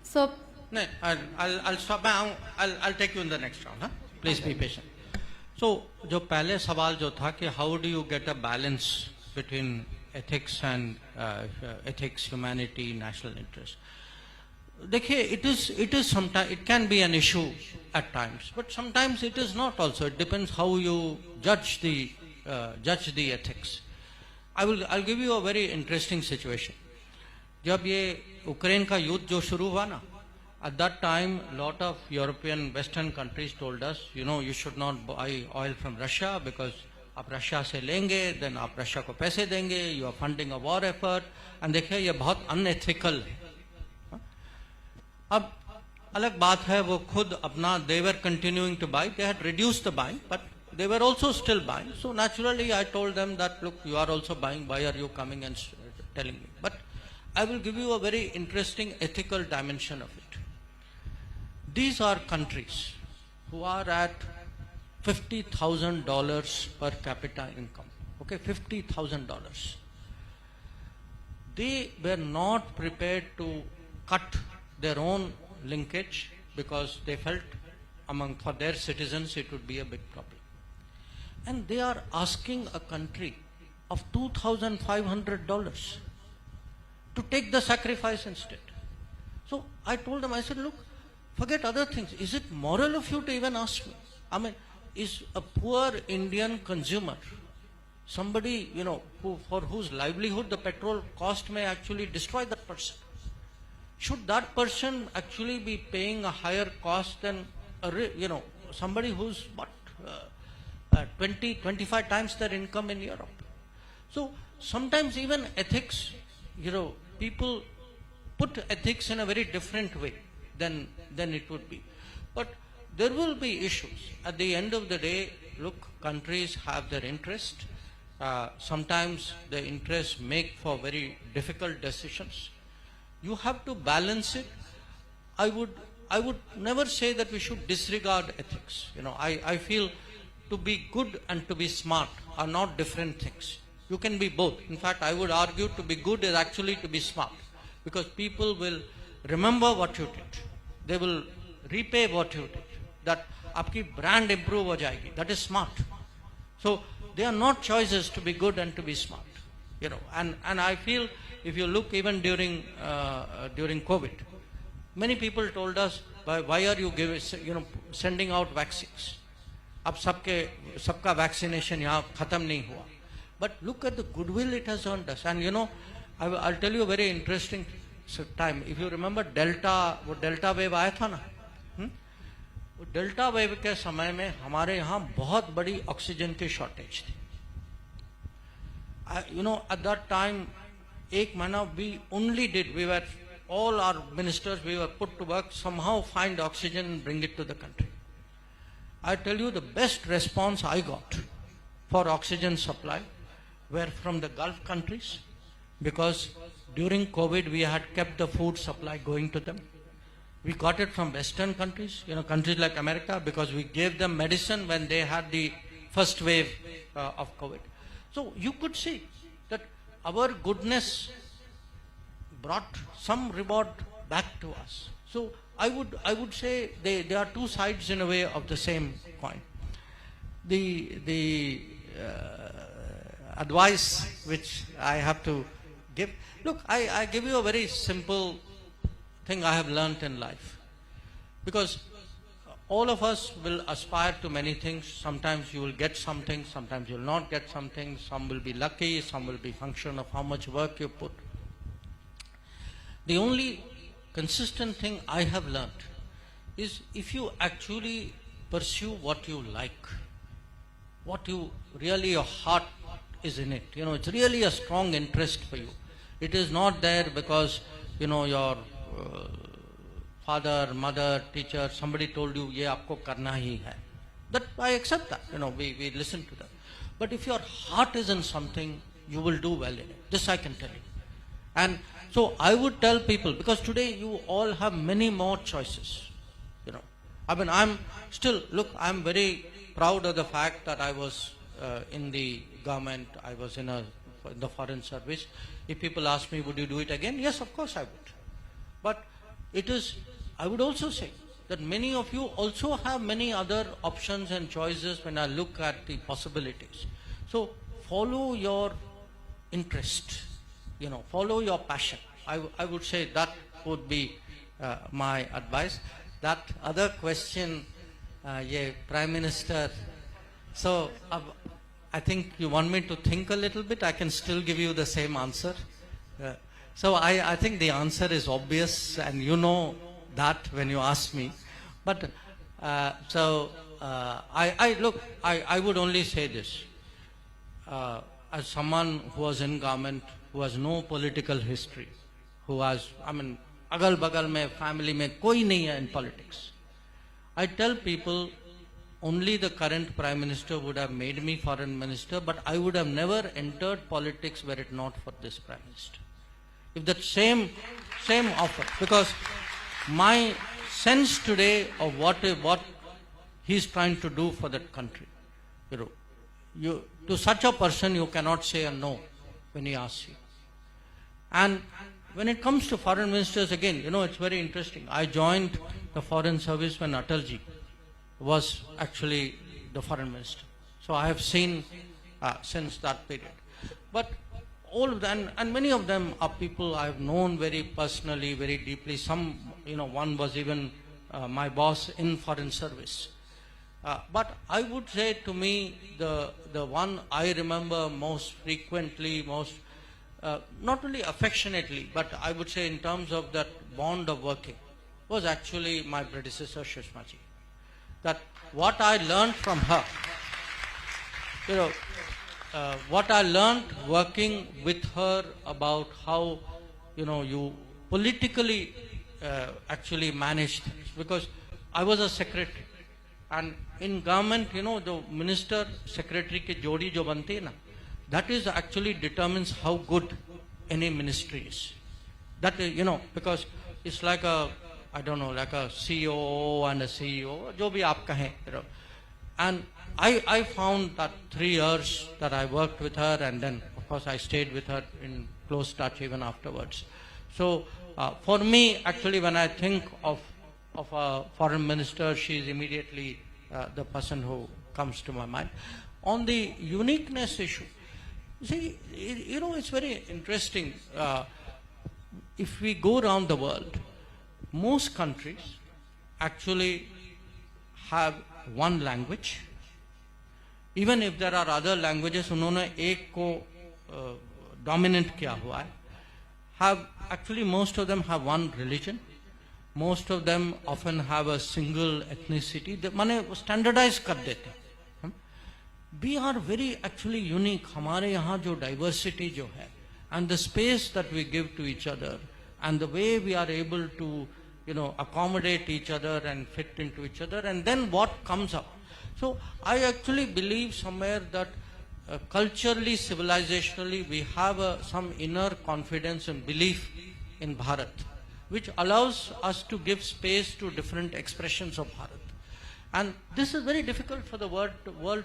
Speaker 2: So,
Speaker 1: No, I'll stop now. I'll take you in the next round. Huh? Please be patient. So, जो पहले सवाल जो था कि how do you get a balance between ethics and ethics, humanity, national interest? देखिए, it is sometimes, it can be an issue at times, but sometimes it is not also. It depends how you judge the ethics. I'll give you a very interesting situation. जब ये Ukraine का युद्ध जो शुरू हुआ ना, at that time lot of European Western countries told us, you know, you should not buy oil from Russia because आप Russia से लेंगे, then आप रशिया को पैसे देंगे, you are funding a war effort. And देखिए ये बहुत unethical है. अब अलग बात है वो खुद अपना they were continuing to buy, they had reduced the buying, but they were also still buying. So naturally I told them that, look, you are also buying, why are you coming and telling me? But I will give you a very interesting ethical dimension of it. These are countries who are at $50,000 per capita income. Okay, $50,000. they were not prepared to cut their own linkage because they felt for their citizens it would be a big problem. And they are asking a country of $2,500 to take the sacrifice instead. So I told them, I said, look, forget other things. Is it moral of you to even ask me? I mean, is a poor Indian consumer, somebody, for whose livelihood the petrol cost may actually destroy that person, should that person actually be paying a higher cost than, somebody who's 20, 25 times their income in Europe? So sometimes even ethics, people put ethics in a very different way than it would be. But there will be issues. At the end of the day, look, countries have their interest. Sometimes the interests make for very difficult decisions. You have to balance it. I would never say that we should disregard ethics. I feel to be good and to be smart are not different things. You can be both. In fact, I would argue to be good is actually to be smart, because people will remember what you did. They will repay what you did. That आपकी brand improve हो जाएगी. That is smart. So they are not choices to be good and to be smart. And I feel if you look even during COVID, many people told us, why are you sending out vaccines? अब सबका vaccination यहाँ खत्म नहीं हुआ. But look at the goodwill it has earned us. And I'll tell you a very interesting time. If you remember Delta wave आया था ना, delta wave के समय में हमारे यहाँ बहुत बड़ी ऑक्सीजन की शॉर्टेज थी. At that time, एक महीना we only did, all our ministers, we were put to work, somehow find oxygen and bring it to the country. I tell you, the best response I got for oxygen supply were from the Gulf countries, because during COVID we had kept the food supply going to them. We got it from Western countries, countries like America, because we gave them medicine when they had the first wave of COVID. So you could see that our goodness brought some reward back to us. So I would say they are two sides in a way of the same coin. The advice which I have to give, look, I give you a very simple thing I have learnt in life, because all of us will aspire to many things. Sometimes you will get something, sometimes you will not get something, some will be lucky, some will be function of how much work you put. The only consistent thing I have learnt is, if you actually pursue what you like, what you really, your heart is in it, it's really a strong interest for you. It is not there because your father, mother, teacher, somebody told you, ye aapko karna hi hai. That I accept that, we listen to that. But if your heart is in something, you will do well in it. This I can tell you. And so I would tell people, because today you all have many more choices. I'm very proud of the fact that I was in the government, I was in the foreign service. If people ask me, would you do it again? Yes, of course I would. But I would also say that many of you also have many other options and choices when I look at the possibilities. So follow your interest, follow your passion. I would say that would be my advice. That other question, Prime Minister, so I think you want me to think a little bit. I can still give you the same answer. So I think the answer is obvious, and you know that when you ask me. But I would only say this. As someone who was in government, who has no political history, who has, agal bagal mein, family mein, koi nahi hai in politics. I tell people, only the current Prime Minister would have made me Foreign Minister, but I would have never entered politics were it not for this Prime Minister. If that same offer, because my sense today of what he's trying to do for that country, to such a person you cannot say a no when he asks you. And when it comes to foreign ministers, again, it's very interesting. I joined the foreign service when Atalji was actually the foreign minister. So I have seen since that period. But all of them, and many of them are people I have known very personally, very deeply. Some, one was even my boss in foreign service. But I would say, to me, the one I remember most frequently, not only affectionately, but I would say in terms of that bond of working, was actually my predecessor, Sushma ji. That what I learned from her, what I learned working with her about how, you politically actually manage things. Because I was a secretary. And in government, the minister, secretary ki jodi jo banti hai na, that is actually determines how good any ministry is. That, because it's like a, I don't know, like a COO and a CEO, jo bhi aap kahe, And I found that 3 years that I worked with her, and then of course I stayed with her in close touch even afterwards. So for me, actually, when I think of a foreign minister, she is immediately the person who comes to my mind. On the uniqueness issue, see, it's very interesting. If we go around the world, most countries actually have one language. Even if there are other languages, उन्होंने एक को dominant किया हुआ है. Have actually most of them have one religion. Most of them often have a single ethnicity. माने standardize कर देते हैं. We are very actually unique. हमारे यहाँ जो diversity जो है, and the space that we give to each other, and the way we are able to, accommodate each other and fit into each other, and then what comes up. So I actually believe somewhere that culturally, civilizationally, we have some inner confidence and belief in Bharat, which allows us to give space to different expressions of Bharat. And this is very difficult for the world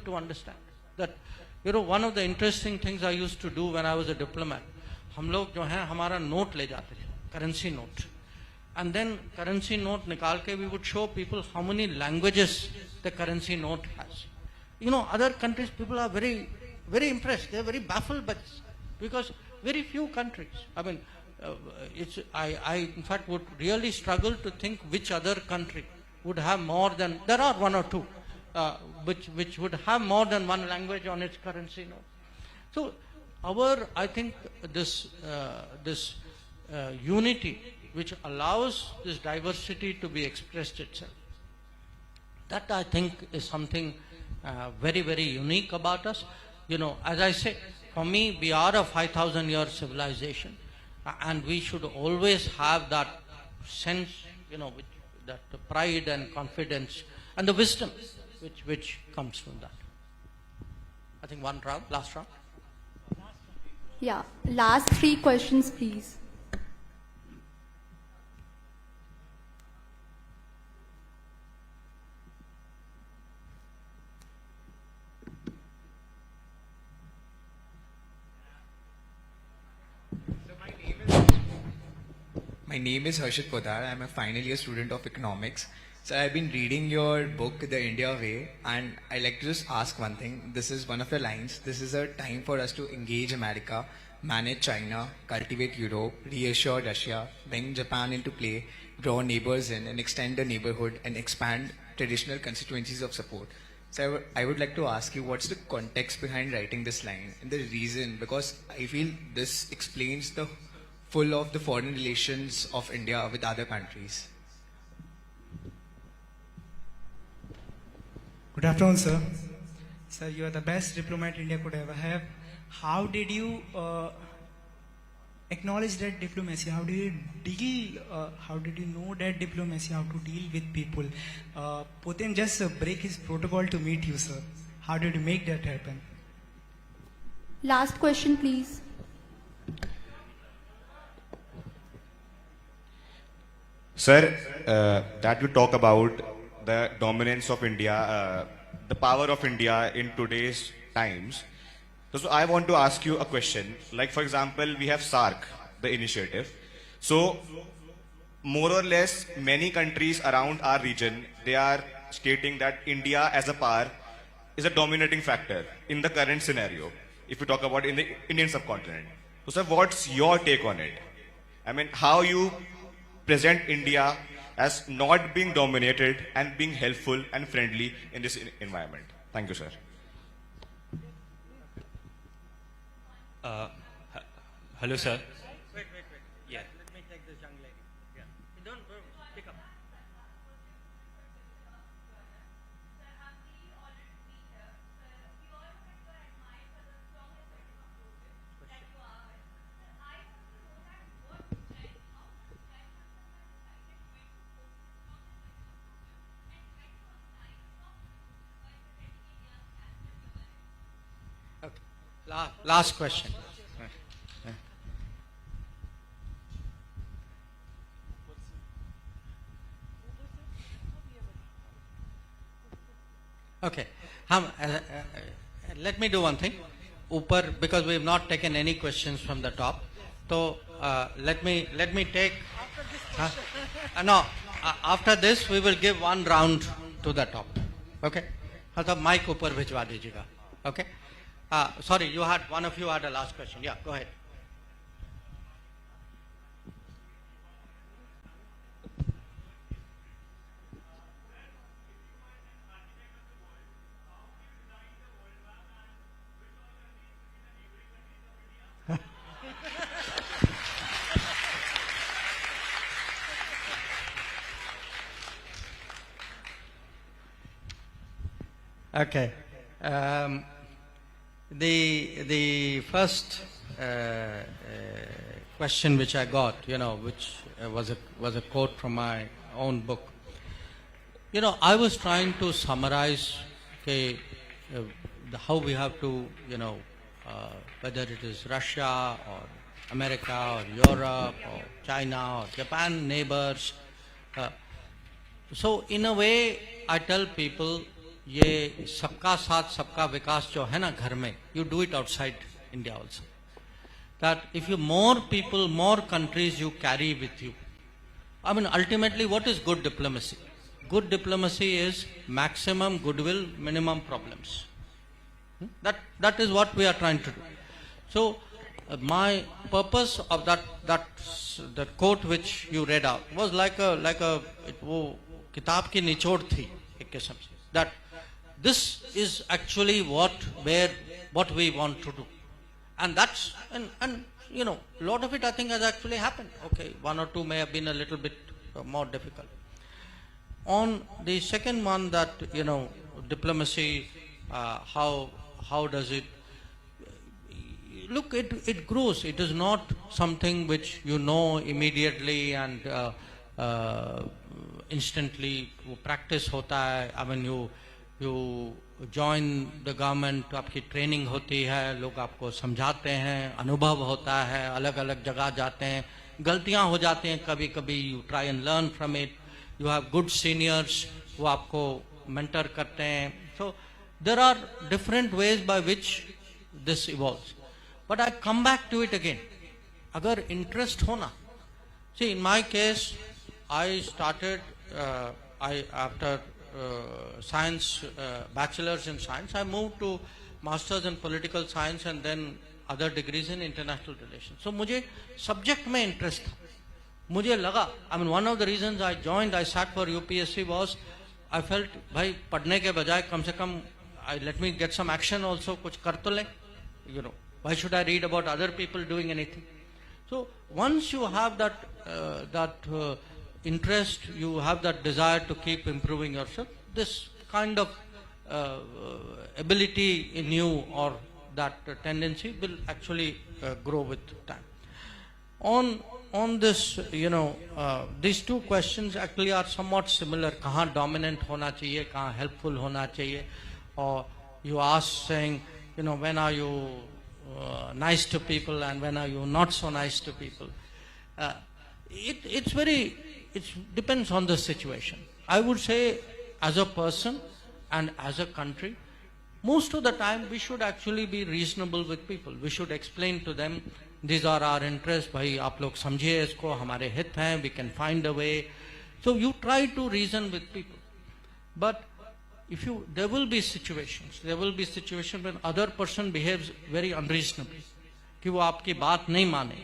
Speaker 1: to understand. That, one of the interesting things I used to do when I was a diplomat, हम लोग जो हैं हमारा note ले जाते थे, currency note. And then currency note निकाल के we would show people how many languages the currency note has. Other countries, people are very, very impressed. They are very baffled by this, because very few countries. I mean, I in fact would really struggle to think which other country would have more than, there are one or two, which would have more than one language on its currency note. So I think this unity, which allows this diversity to be expressed itself, that I think is something very, very unique about us. As I say, for me, we are a 5,000-year civilization, and we should always have that sense, that pride and confidence and the wisdom which comes from that. I think one round, last round.
Speaker 2: Yeah, last 3 questions, please.
Speaker 10: My name is Harshit Poddar. I'm a final year student of economics. So I've been reading your book, The India Way, and I like to just ask one thing. This is one of the lines. This is a time for us to engage America, manage China, cultivate Europe, reassure Russia, bring Japan into play, draw neighbors in, and extend the neighborhood and expand traditional constituencies of support. So I would like to ask you, what's the context behind writing this line and the reason? Because I feel this explains the full of the foreign relations of India with other countries.
Speaker 7: Good afternoon, sir. Sir, you are the best diplomat India could ever have. How did you acknowledge that diplomacy? How did you deal? How did you know that diplomacy? How to deal with people? Putin just break his protocol to meet you, sir. How did you make that happen?
Speaker 2: Last question, please.
Speaker 11: Sir, that you talk about the dominance of India, the power of India in today's times. So I want to ask you a question. Like, for example, we have SARC, the initiative. So, more or less, many countries around our region, they are stating that India as a power is a dominating factor in the current scenario, if you talk about in the Indian subcontinent. So, sir, what's your take on it? I mean, how you present India as not being dominated and being helpful and friendly in this environment? Thank you, sir.
Speaker 7: Hello, sir.
Speaker 1: Wait. Yeah. Let me take this young lady. Yeah. Don't pick up. Okay. Last question. Okay. Let me do one thing. Upar, because we have not taken any questions from the top. So let me take. No. After this, we will give one round to the top. Okay. मतलब mic ऊपर भिजवा दीजिएगा. Okay. Sorry, one of you had a last question. Yeah, go ahead. Okay. The first question which I got, which was a quote from my own book. I was trying to summarize how we have to, whether it is Russia or America or Europe or China or Japan, neighbors. So in a way, I tell people, ये सबका साथ सबका विकास जो है ना घर में, you do it outside India also. That if you more people, more countries you carry with you. I mean, ultimately, what is good diplomacy? Good diplomacy is maximum goodwill, minimum problems. That is what we are trying to do. So, my purpose of that quote which you read out was like a वो किताब की निचोड़ थी एक किस्म से. That this is actually what we want to do, and that's and lot of it I think has actually happened. Okay, one or two may have been a little bit more difficult. On the second one, that diplomacy, how does it look? It grows. It is not something which immediately and instantly practice hota hai. I mean, you join the government, आपकी training होती है, लोग आपको समझाते हैं, अनुभव होता है, अलग अलग जगह जाते हैं, गलतियां हो जाती हैं कभी कभी, you try and learn from it, you have good seniors वो आपको mentor करते हैं. So there are different ways by which this evolves. But I come back to it again. अगर interest हो ना, see in my case I started after science, bachelor's in science, I moved to master's in political science and then other degrees in international relations. So मुझे subject में interest था. मुझे लगा, I mean one of the reasons I joined, I sat for UPSC was I felt भाई पढ़ने के बजाय कम से कम let me get some action also, कुछ कर तो ले, why should I read about other people doing anything? So once you have that interest, you have that desire to keep improving yourself, this kind of ability in you or that tendency will actually grow with time. On this, these two questions actually are somewhat similar. कहाँ dominant होना चाहिए, कहाँ helpful होना चाहिए, or you ask saying, when are you nice to people and when are you not so nice to people. It depends on the situation. I would say as a person and as a country, most of the time we should actually be reasonable with people. We should explain to them these are our interests, भाई आप लोग समझिए इसको, हमारे हित हैं, we can find a way. So you try to reason with people. But there will be situations when other person behaves very unreasonably, कि वो आपकी बात नहीं माने,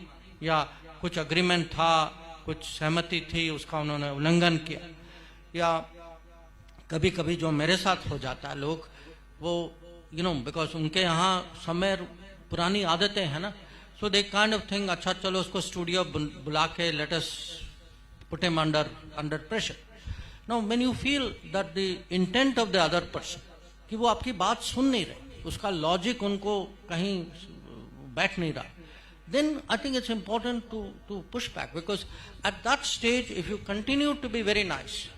Speaker 1: या कुछ agreement था, कुछ सहमति थी, उसका उन्होंने उल्लंघन किया, या कभी कभी जो मेरे साथ हो जाता है, लोग वो बिकॉज उनके यहाँ समय पुरानी आदतें हैं ना, so they kind of think, अच्छा चलो उसको स्टूडियो बुला के let us put him under pressure. Now when you feel that the intent of the other person, कि वो आपकी बात सुन नहीं रहे, उसका लॉजिक उनको कहीं बैठ नहीं रहा, then I think it's important to push back, because at that stage if you continue to be very nice,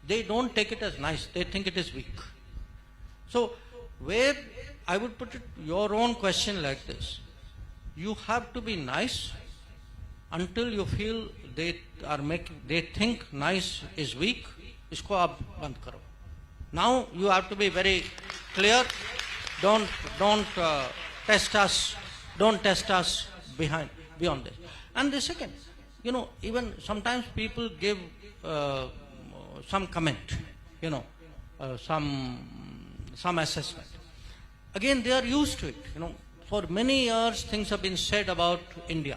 Speaker 1: they don't take it as nice, they think it is weak. So where I would put it, your own question like this, you have to be nice until you feel they think nice is weak, isko aap band karo. Now you have to be very clear, don't test us beyond this. And the second, even sometimes people give some comment, some assessment. Again, they are used to it. For many years things have been said about India,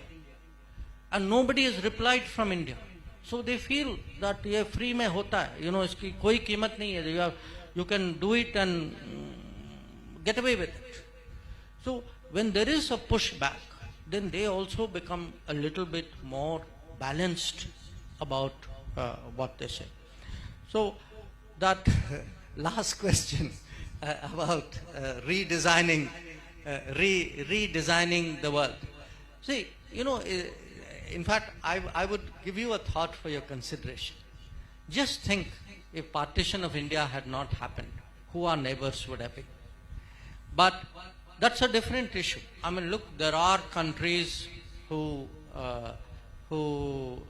Speaker 1: and nobody has replied from India. So they feel that ये free में होता है, इसकी कोई कीमत नहीं है, you can do it and get away with it. So when there is a pushback, then they also become a little bit more balanced about what they say. So that last question about redesigning the world. See, in fact, I would give you a thought for your consideration. Just think, if partition of India had not happened, who our neighbors would have been. But that's a different issue. I mean, look, there are countries with whom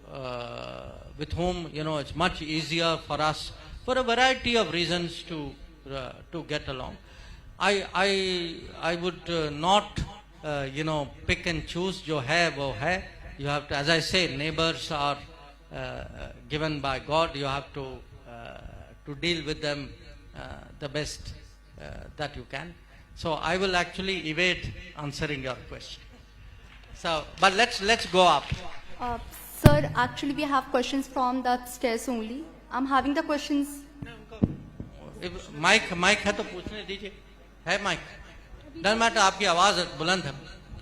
Speaker 1: it's much easier for us, for a variety of reasons, to get along. I would not pick and choose. Jo hai wo hai. You have to, as I say, neighbors are given by God. You have to deal with them the best that you can. So I will actually evade answering your question. So, but let's go up.
Speaker 2: Sir, actually we have questions from the stairs only. I'm having the questions.
Speaker 1: Mic है तो पूछने दीजिए, है mic, डर matter, आपकी आवाज बुलंद है,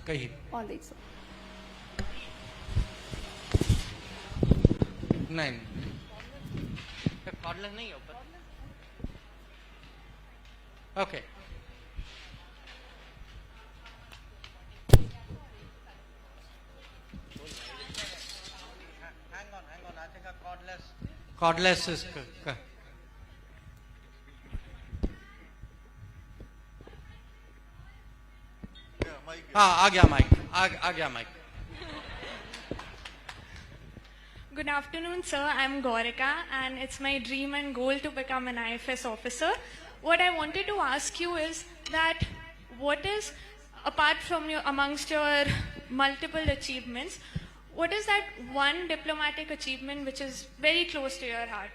Speaker 1: कहिए.
Speaker 2: All right, sir.
Speaker 1: नहीं, कॉर्डलेस नहीं है ऊपर. Okay. Hang on. I think a cordless is. आ गया mic.
Speaker 12: Good afternoon, sir. I'm Gaurika, and it's my dream and goal to become an IFS officer. What I wanted to ask you is that what is, apart from amongst your multiple achievements, what is that one diplomatic achievement which is very close to your heart?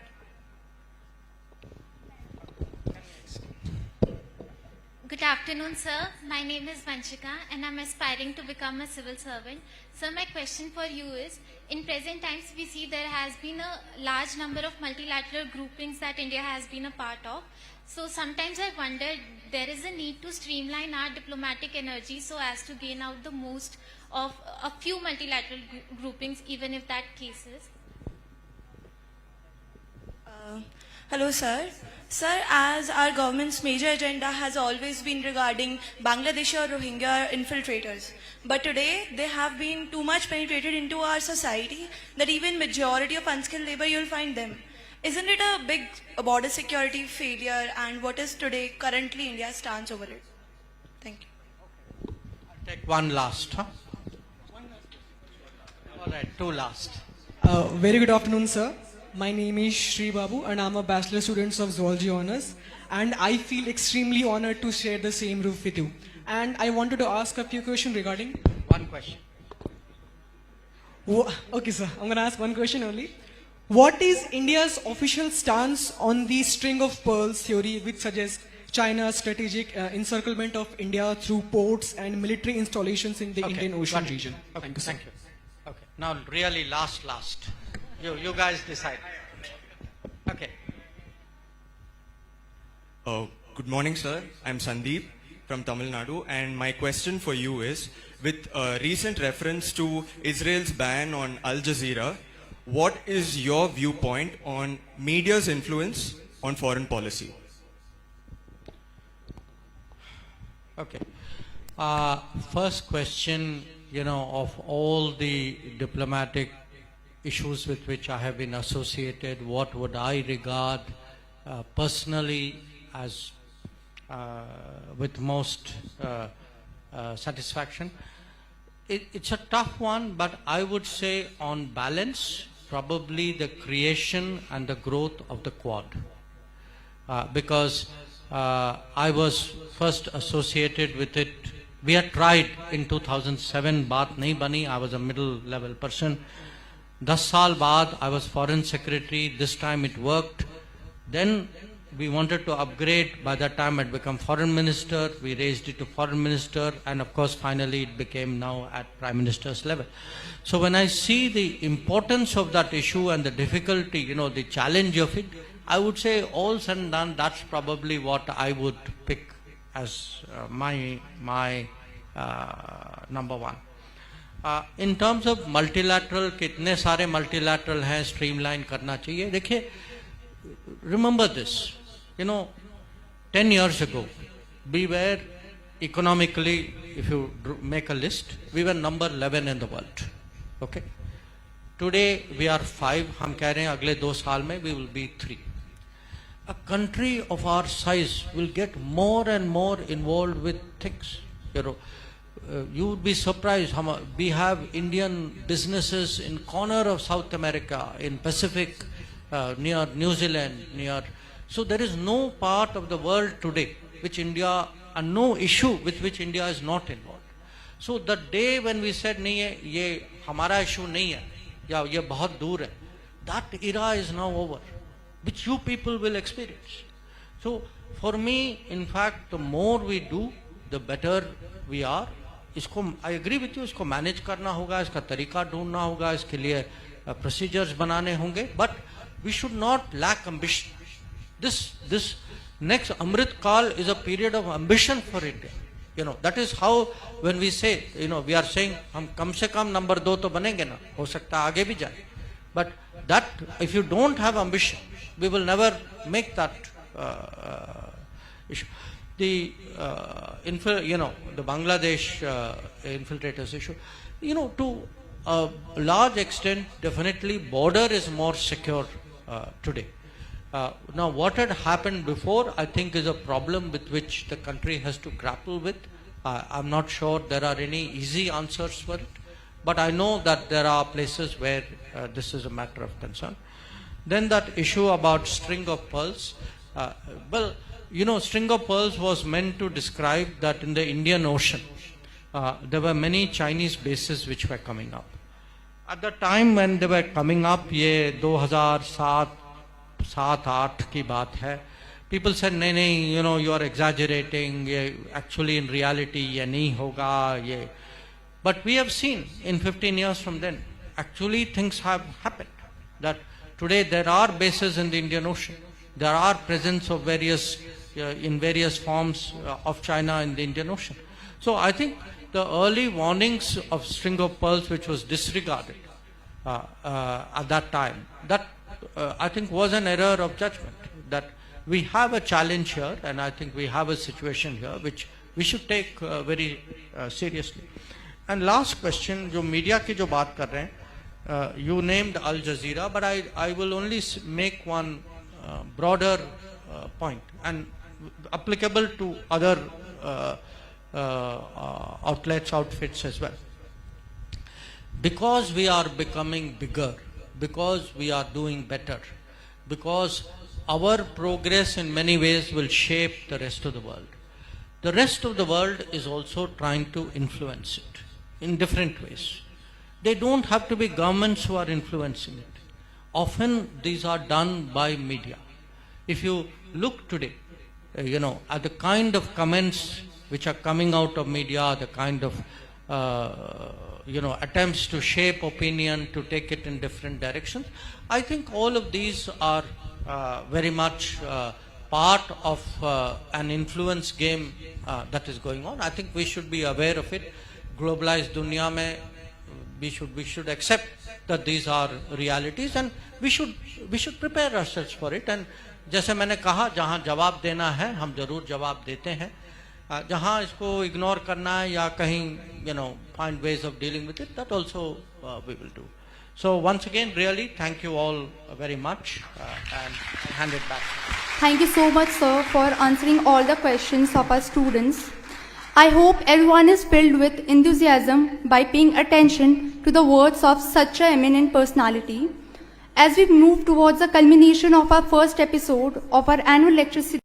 Speaker 9: Good afternoon, sir. My name is Vanshika and I'm aspiring to become a civil servant. So my question for you is, in present times we see there has been a large number of multilateral groupings that India has been a part of. So sometimes I wonder, there is a need to streamline our diplomatic energy so as to gain out the most of a few multilateral groupings, even if that case is.
Speaker 13: Hello, sir. Sir, as our government's major agenda has always been regarding Bangladeshi or Rohingya infiltrators, but today they have been too much penetrated into our society that even majority of unskilled labor you'll find them. Isn't it a big border security failure, and what is today currently India's stance over it? Thank you.
Speaker 1: I'll take one last, huh? All right, two last.
Speaker 14: Very good afternoon, sir. My name is Shri Babu and I'm a bachelor student of Zoology Honours, and I feel extremely honored to share the same roof with you. And I wanted to ask a few questions regarding...
Speaker 1: One question.
Speaker 14: Okay, sir. I'm going to ask one question only. What is India's official stance on the string of pearls theory, which suggests China's strategic encirclement of India through ports and military installations in the Indian Ocean
Speaker 1: got it.
Speaker 14: region?
Speaker 1: Okay,
Speaker 14: Thank you, sir.
Speaker 1: thank you. Okay, now really last. You guys decide. Okay.
Speaker 15: Good morning, sir. I'm Sandeep from Tamil Nadu, and my question for you is, with recent reference to Israel's ban on Al Jazeera, what is your viewpoint on media's influence on foreign policy?
Speaker 1: Okay. First question, of all the diplomatic issues with which I have been associated, what would I regard personally as with most satisfaction? It's a tough one, but I would say on balance, probably the creation and the growth of the Quad. Because I was first associated with it. We had tried in 2007, baat nahi bani, I was a middle level person. 10 saal baad, I was foreign secretary, this time it worked. Then we wanted to upgrade, by that time I'd become foreign minister, we raised it to foreign minister, and of course finally it became now at prime minister's level. So when I see the importance of that issue and the difficulty, the challenge of it, I would say all said and done, that's probably what I would pick as my number one. In terms of multilateral, कितने सारे multilateral हैं, streamline करना चाहिए. देखिए, remember this, 10 years ago, we were economically, if you make a list, we were number 11 in the world. Okay. Today we are 5. हम कह रहे हैं अगले 2 साल में we will be 3. A country of our size will get more and more involved with things. You would be surprised how we have Indian businesses in corner of South America, in Pacific, near New Zealand, so there is no part of the world today which India, and no issue with which India is not involved. So the day when we said नहीं है, ये हमारा issue नहीं है, या ये बहुत दूर है, that era is now over, which you people will experience. So for me, in fact, the more we do, the better we are. इसको I agree with you, इसको manage करना होगा, इसका तरीका ढूंढना होगा, इसके लिए procedures बनाने होंगे, but we should not lack ambition. This next Amrit Kal is a period of ambition for India. That is how when we say, we are saying हम कम से कम number 2 तो बनेंगे ना, हो सकता है आगे भी जाए. But that, if you don't have ambition, we will never make that issue. The the Bangladesh infiltrators issue, to a large extent, definitely border is more secure today. Now what had happened before, I think, is a problem with which the country has to grapple with. I'm not sure there are any easy answers for it, but I know that there are places where this is a matter of concern. Then that issue about string of pearls, string of pearls was meant to describe that in the Indian Ocean, there were many Chinese bases which were coming up. At the time when they were coming up, ये 2007-8 की बात है, people said नहीं, you are exaggerating, ये actually in reality ये नहीं होगा, ये. But we have seen in 15 years from then, actually things have happened. That today there are bases in the Indian Ocean. There are presence of in various forms of China in the Indian Ocean. So I think the early warnings of string of pearls, which was disregarded at that time, that I think was an error of judgment. That we have a challenge here, and I think we have a situation here which we should take very seriously. And last question, जो media की जो बात कर रहे हैं, you named Al Jazeera, but I will only make one broader point and applicable to other outfits as well. Because we are becoming bigger, because we are doing better, because our progress in many ways will shape the rest of the world. The rest of the world is also trying to influence it in different ways. They don't have to be governments who are influencing it. Often these are done by media. If you look today, at the kind of comments which are coming out of media, the kind of attempts to shape opinion, to take it in different directions, I think all of these are very much part of an influence game that is going on. I think we should be aware of it. Globalized dunya mein, we should accept that these are realities, and we should prepare ourselves for it. And जैसे मैंने कहा, जहाँ जवाब देना है हम जरूर जवाब देते हैं, जहाँ इसको इग्नोर करना है या कहीं find ways of dealing with it, that also we will do. So once again, really thank you all very much, and I hand it back.
Speaker 2: Thank you so much, sir, for answering all the questions of our students. I hope everyone is filled with enthusiasm by paying attention to the words of such an eminent personality. As we move towards the culmination of our first episode of our annual lecture series,